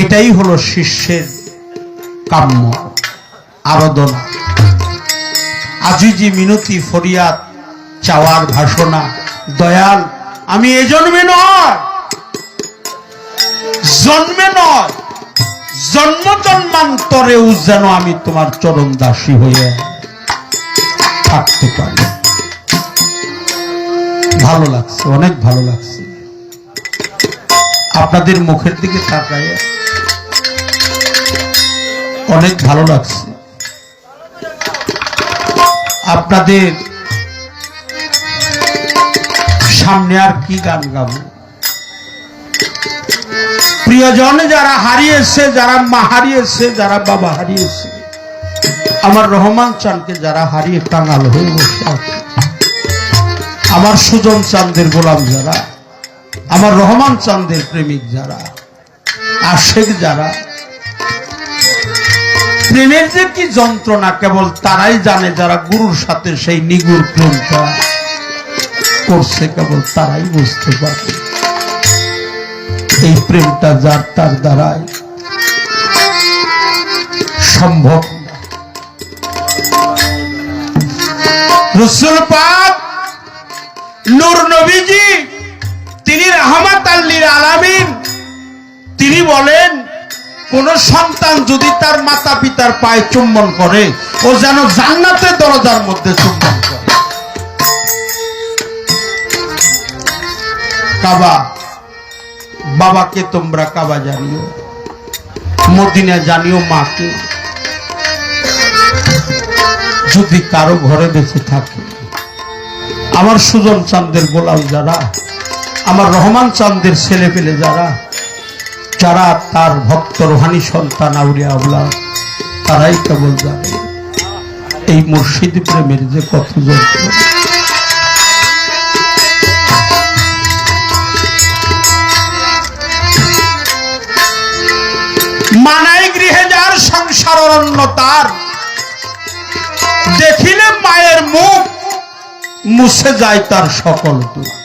এটাই হলো শিষ্যের কাম্য, আরাধনা, আজিজি, মিনতি, ফরিয়াদ, চাওয়ার ভাষণা। দয়াল আমি এ জন্মে নয়, জন্ম জন্মান্তরেও যেন আমি তোমার চরণ দাসী হয়ে থাকতে পারি। ভালো লাগছে, অনেক ভালো লাগছে আপনাদের মুখের দিকে তাকায়। অনেক ভালো লাগছে। আপনাদের সামনে আর কি গান গাবো? প্রিয়জন যারা হারিয়েছে, যারা মা হারিয়েছে, যারা বাবা হারিয়েছে, আমার রহমান চাঁদকে যারা হারিয়ে কাঙাল হয়ে বসে আছে, আমার সুজন চাঁদের গোলাম যারা, আমার রহমান চাঁদের প্রেমিক যারা, আশেক যারা, প্রেমের যে কি যন্ত্রণা কেবল তারাই জানে, যারা গুরুর সাথে সেই নিগুড় প্রেমটা করছে কেবল তারাই বুঝতে পারে। এই প্রেমটা যার তার দ্বারাই সম্ভব না। রাসূল পাক নূর নবীজি, তিনি রাহমাতাল লিল আলামিন, তিনি বলেন কোন সন্তান যদি তার মাতা পিতার পায়ে চুম্বন করে, ও যেন জান্নাতের দরজার মধ্যে চুম্বন করে। কাবা, বাবাকে তোমরা কাবা জানিও, মদিনা জানিও মাকে। যদি কারো ঘরে বেঁচে থাকে, আমার সুজন চাঁদের গোলাম যারা, আমার রহমান চাঁদের ছেলে পেলে যারা, যারা তার ভক্ত রোহানি সন্তান আউলিয়া আওলাদ, তারাই কেবল জানে এই মুর্শিদ প্রেমের যে কত যন্ত্রণা। মানাই গৃহে যার সংসার অরণ্য তার, দেখিলে মায়ের মুখ মুছে যায় তার সকল দুঃখ।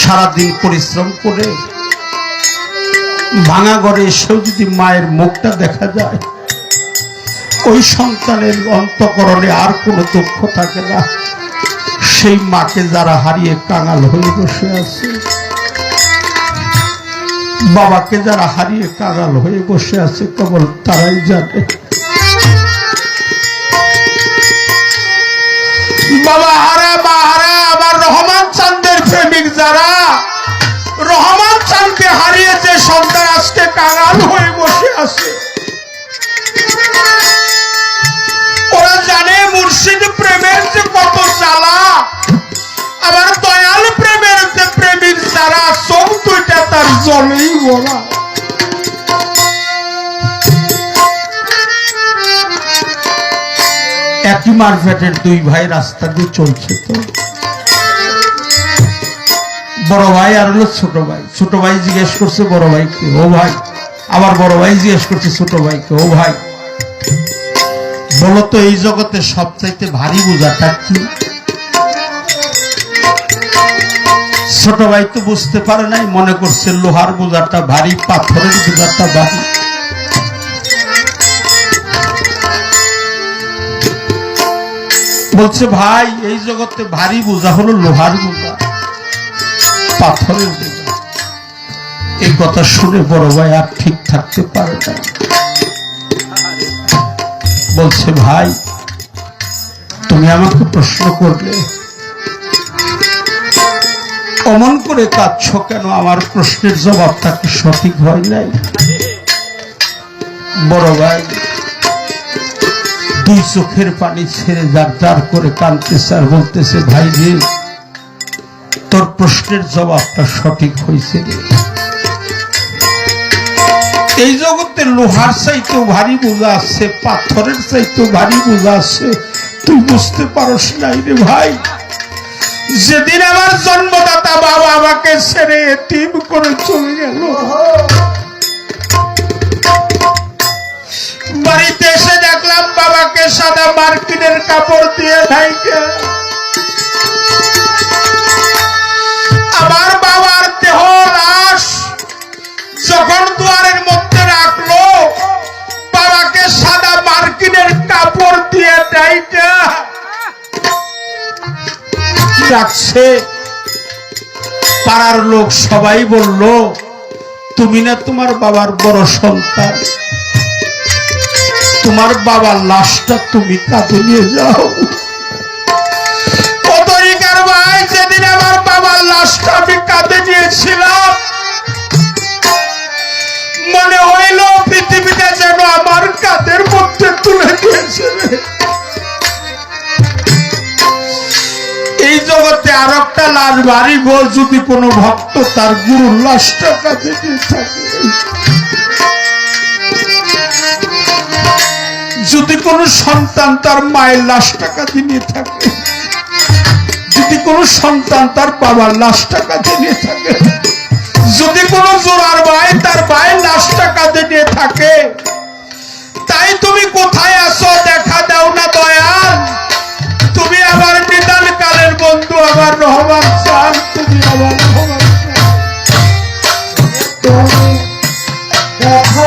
সারাদিন পরিশ্রম করে ভাঙা ঘরে এসেও যদি মায়ের মুখটা দেখা যায়, ওই সন্তানের অন্তঃকরণে আর কোনো দুঃখ থাকে না। সেই মাকে যারা হারিয়ে কাঙাল হয়ে বসে আছে, বাবাকে যারা হারিয়ে কাঙাল হয়ে বসে আছে, কেবল তারাই জানে। বাবা হারা মা হারা আমার রহমান চাঁদের প্রেমিক যারা, রহমান চাঁদকে হারিয়ে যে সন্তান আজকে কাঙাল হয়ে বসে আছে, ওরা জানে মুর্শিদ প্রেমের যে কত জ্বালা। আমার দয়াল প্রেমের যে প্রেমিক যারা, চোখ দুইটা তার জলেই বলা। একই মারফেটের দুই ভাই রাস্তা দিয়ে চলছে, তো বড় ভাই আর হলো ছোট ভাই। ছোট ভাই জিজ্ঞেস করছে বড় ভাইকে, ও ভাই। আবার বড় ভাই জিজ্ঞেস করছে ছোট ভাইকে, ও ভাই বলো তো এই জগতে সবচাইতে ভারী বোঝাটা কি? ছোট ভাই তো বুঝতে পারে নাই, মনে করছে লোহার বোঝাটা ভারী, পাথরের বোঝাটা ভারী। বলছে ভাই এই জগতে ভারী বোঝা হলো লোহার বোঝা, পাথরের বোঝা। এই কথা শুনে বড় ভাই আর ঠিক থাকতে পারে না, বলছে ভাই তুমি আমাকে প্রশ্ন করলে, অমন করে কাঁদছ কেন? আমার প্রশ্নের জবাবটা কি সঠিক হয় নাই? বড় ভাই দুই চোখের পানি ছেড়ে যার যার করে কাঁদতেছে আর বলতেছে, ভাই রে তোর প্রশ্নের জবাবটা সঠিক হয়েছে রে। এই জগতে লোহার চাইতেও ভারী বোঝা আছে, পাথরের চাইতেও ভারী বোঝা আছে, তুই বুঝতে পারস নাই রে ভাই। যেদিন আমার জন্মদাতা বাবা আমাকে ছেড়ে এতিম করে চলে গেল, বাড়িতে এসে দেখলাম বাবাকে সাদা মার্কিনের কাপড় দিয়ে ঢাইকে আমার বাবার দেহ লাশ যখন দুয়ারের মধ্যে রাখলো, বাবাকে সাদা মার্কিনের কাপড় দিয়ে ঢাইকে রাখছে। পাড়ার লোক সবাই বলল, তুমি না তোমার বাবার বড় সন্তান, তোমার বাবার লাশটা তুমি কাঁধে নিয়ে যাও। তরিকার ভাই যেদিন আমার বাবার লাশটা আমি কাঁধে নিয়েছিলাম, মনে যেন আমার কাঁধের মধ্যে তুলে দিয়েছে রে। এই জগতে আর একটা লাশ বাড়িব, যদি কোনো ভক্ত তার গুরুর লাশটা কাঁধে নিয়ে থাকে, যদি কোনো সন্তান তার মায়ের লাশটা কাঁধে নিয়ে থাকে, যদি কোনো সন্তান তার বাবার লাশটা কাঁধে নিয়ে থাকে, যদি কোনো জোড়ার ভাই তার ভাইয়ের লাশটা কাঁধে নিয়ে থাকে, তাই তুমি কোথায় আসো? দেখা দাও না দয়াল। তুমি আমার নিদান কালের বন্ধু, আমার রহমান চান, তুমি আমার রহমান চান। তুমি দেখা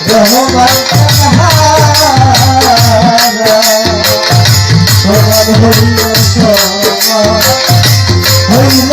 রহমান সমান হইল হইল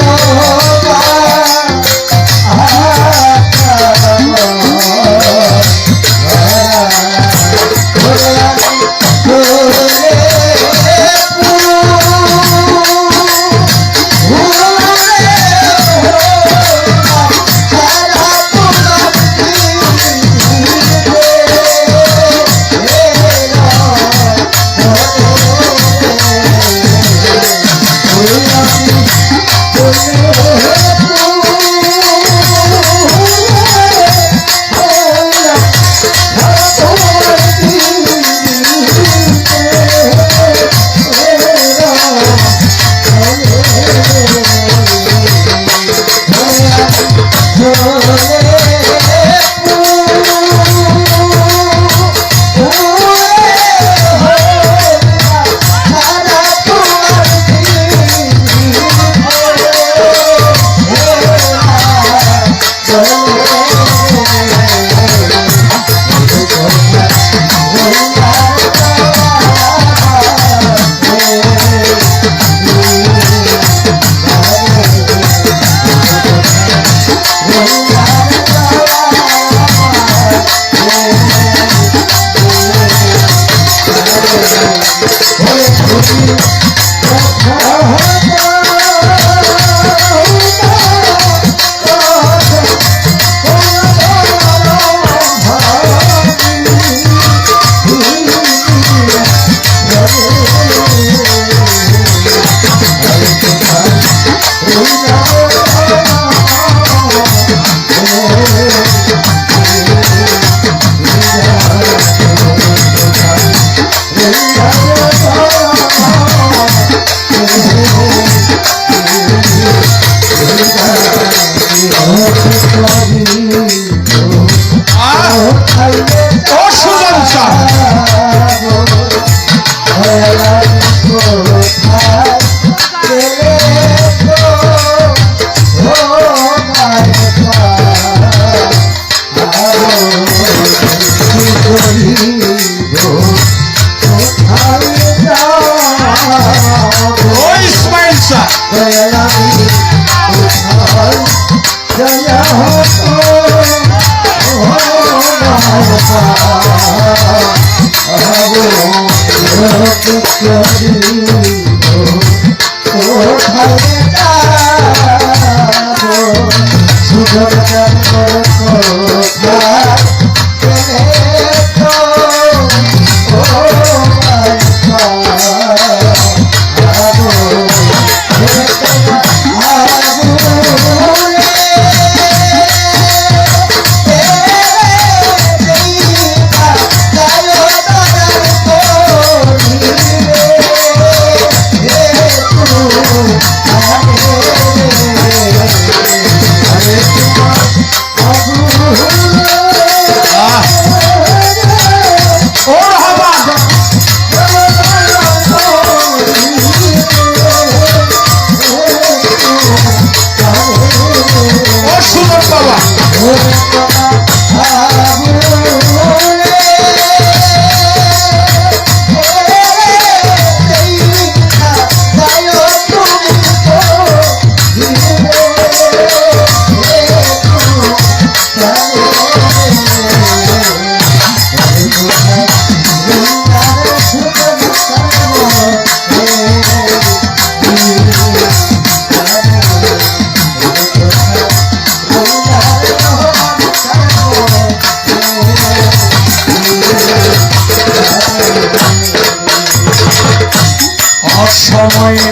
সময়ে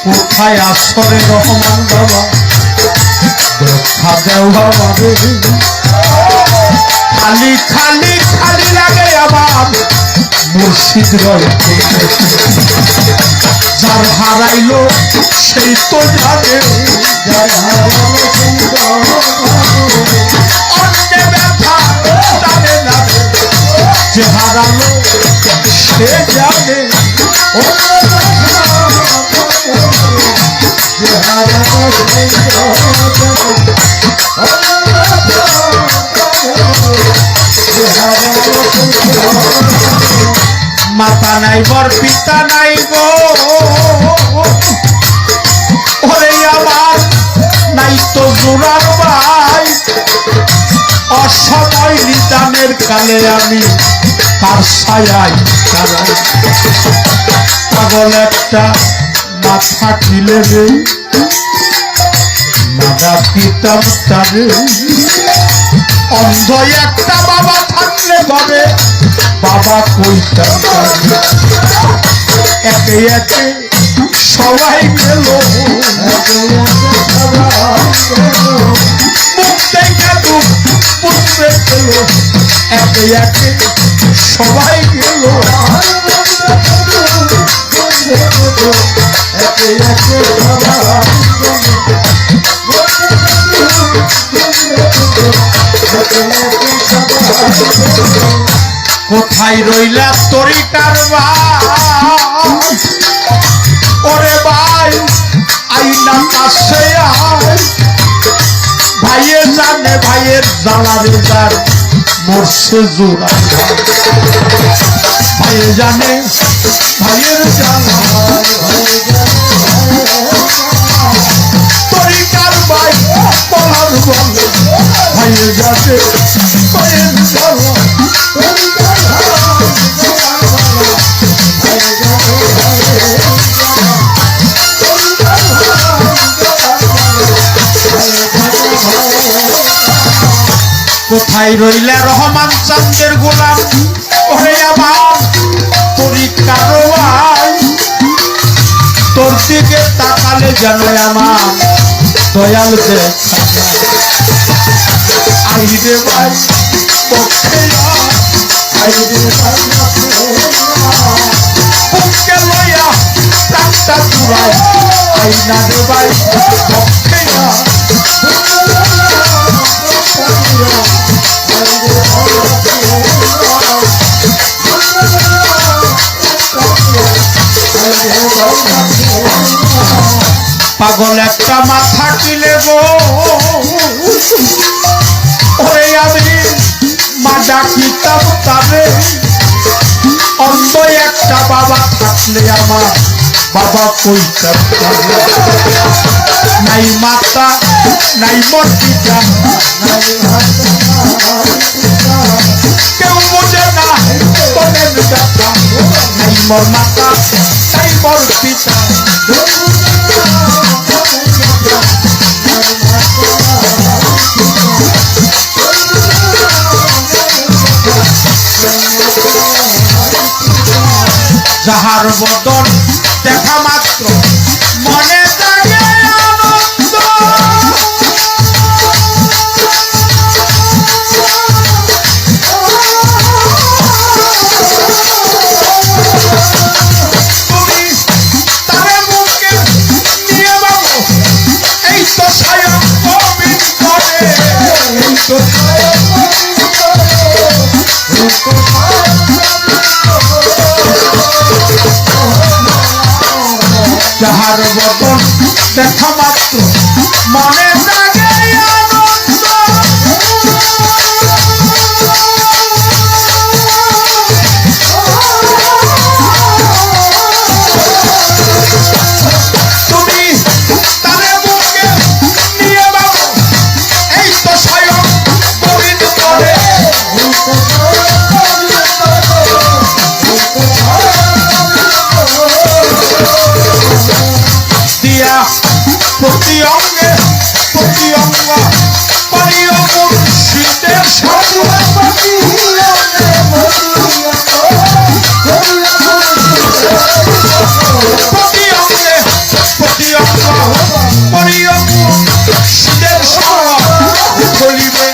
কোথায় আসরে রহমান বাবা দেখা দেও আমারে খালি খালি খালি লাগে আবার মুর্শিদ রয়েছে যার হারাইলো সেই তো জানে যার হারাইলো সেই তো অন্য ব্যথা জানে না যে হারালো সে জানে মাতা নাই বর পিতা নাই গো ওরে আমার নাই তো জোড়ার ভাই অসময় নিদানের কালে আমি কার ছায়ায় দাঁড়াই পাগল একটা মাথা কিলে রে মাদা পিতাম তারে অন্ধ একটা বাবা থাকলে ঘরে বাবা কইতাম একে একে সবাই গেল মুখ দেখে দুঃখ পুষবে গেল একে একে সবাই গেল কোথায় রইলা তরিকার ভাই ওরে ভাই আইনা কাছে আয় ভাইয়ে জানে ভাইয়ের জ্বালারে যার মরছে জোড়া ভাইয়ে জানে ভাইয়ের জ্বালা তরিকার ভাই বলার বলে ভাইয়ে জানে ভাইয়ের জ্বালা কোথায় রইলে রহমান চাঁদের গোলাম ওরে আমার তরিকার ভাই তোর দিকে তাকালে যেন আমার দয়াল দেখা আইরে ভাই পক্ষে আইরে ভাই পক্ষে লইয়া প্রাণটা চুরাই আইনা রে ভাই পক্ষে পাগল একটা মাথা কিলে গো ওরে আমি মা ডাকিতাম তারে অন্ধ একটা বাবা থাকলে আমার বাবা কইতাম নাই মাতা নাই মর্তিকা কেউ বোঝে না তোদের ব্যথা নাই মর মাতা নাই মর পিতা যাহার বদন দেখা মাত্র মনে জাগে আনন্দ তুমি তারে মুখে নিয়ে বাবু এই তো স্বয়ং গোবিন্দ করে এই তো যাহার বদন দেখা মাত্র মনে জাগে আনন্দ তুমি তারে বুকে নিয়ে বাবু এই তো স্বয়ং গোবিন্দ করে দিয়া প্রতি অঙ্গে প্রতি অঙ্গ প্রিয় মুর্শিদের সাধু প্রতি অঙ্গে প্রতি অঙ্গ প্রিয় মুর্শিদের সাধু বলিবে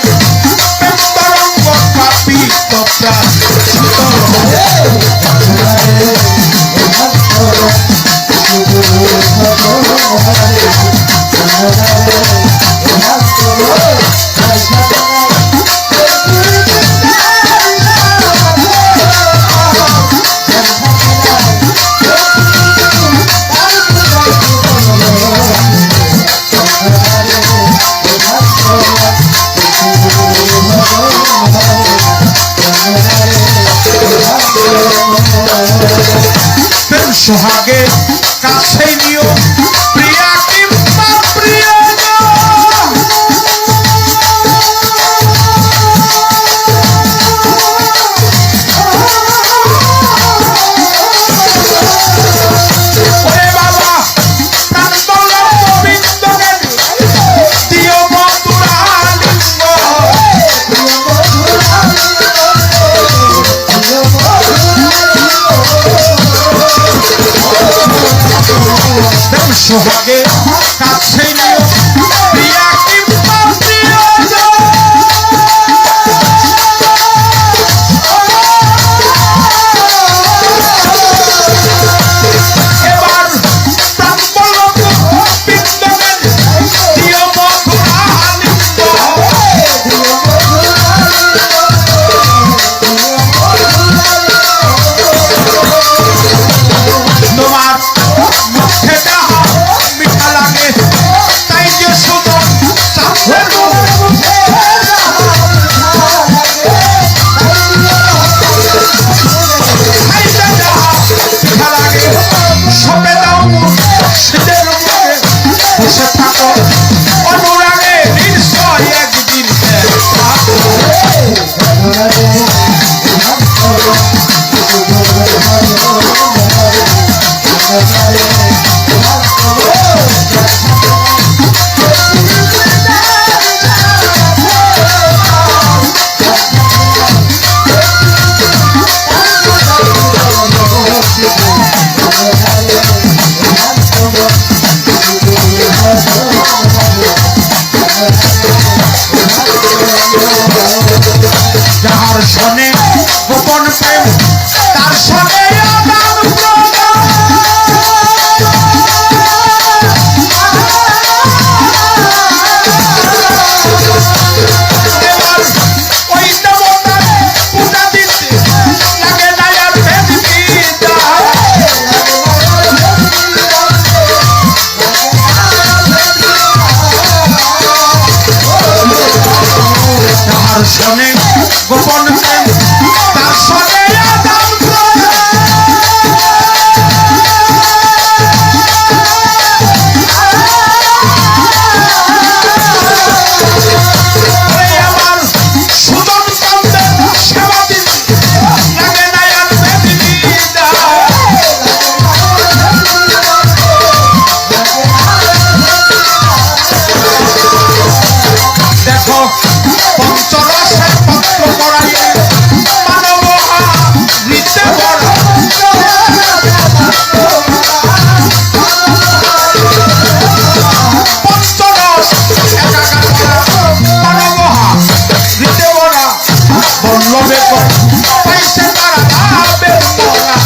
তরঙ্গ কাপি তথা Thank you. সোহাগে কাছে নিও প্রিয়া কিংবা প্রিয়জন ওরে বাবা প্রাণ বল্লভ গোবিন্দকে দিও মধুরা লিঙ্গ সোহাগে কাছে নিও প্রিয়া কিংবা প্রিয়জন এবার প্রাণ বল্লভ গোবিন্দকে দিও মধুরা লিঙ্গ তোমার মুখে যাহা মিঠা লাগে তাই যে শুধু চাঁদের মুখে খাইতে যাহা মিঠা লাগে সপে দাও শীতের মুখে বসে থাকো অনুরাগে নিশ্চয় একদিন যাহার শোনে গোপন প্রেম তার শোনে আদান প্রদান এবার ওই দেবতার পূজা দিতে লাগে না আর ভেদ বিধান যাহার শোনে গোপন প্রেম তার শোনে আদান প্রদান ওরে আমার সুদন কান্দের সেবা দিতে লাগে না আর ভেদ বিধান দেখো পঞ্চরসের পত্র পড়াইয়ে মানব নিতে বড় পঞ্চরস একাকার করা মানব নিতে বড় বল্লভে পাইছে তারা ভাবে মরা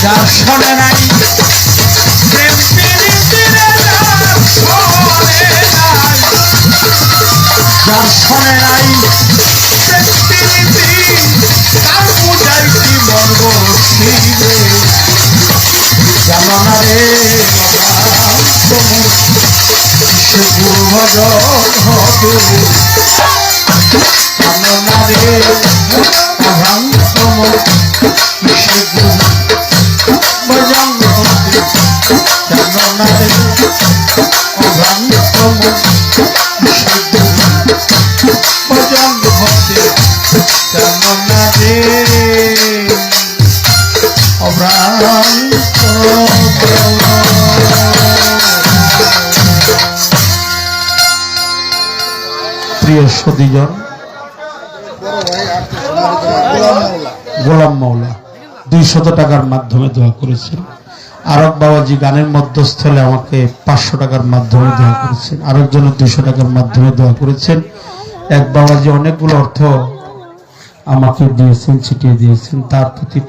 যার শোনে নাই প্রেম প্রীতিরে যার শোনে নাই প্রেম প্রীতি তার পূজায় কি মর্ম ছিবে জানো না রে সে গুরু ভজন হবে জানো না রে অভ্রান্তম সে গুরু ভজন হবে জানো না রে অভ্রান্তম সে গুরু ভজন হবে জানো না রে প্রিয় সদীজন গোলাম মাওলা 200 টাকার মাধ্যমে দোয়া করেছেন। আরব বাবাজি গানের মধ্যস্থলে আমাকে 500 টাকার মাধ্যমে দোয়া করেছেন। আরেকজনের 200 টাকার মাধ্যমে দোয়া করেছেন। এক বাবাজি অনেকগুলো অর্থ আমাকে দিয়েছেন, ছিটিয়ে দিয়েছেন। তার প্রতি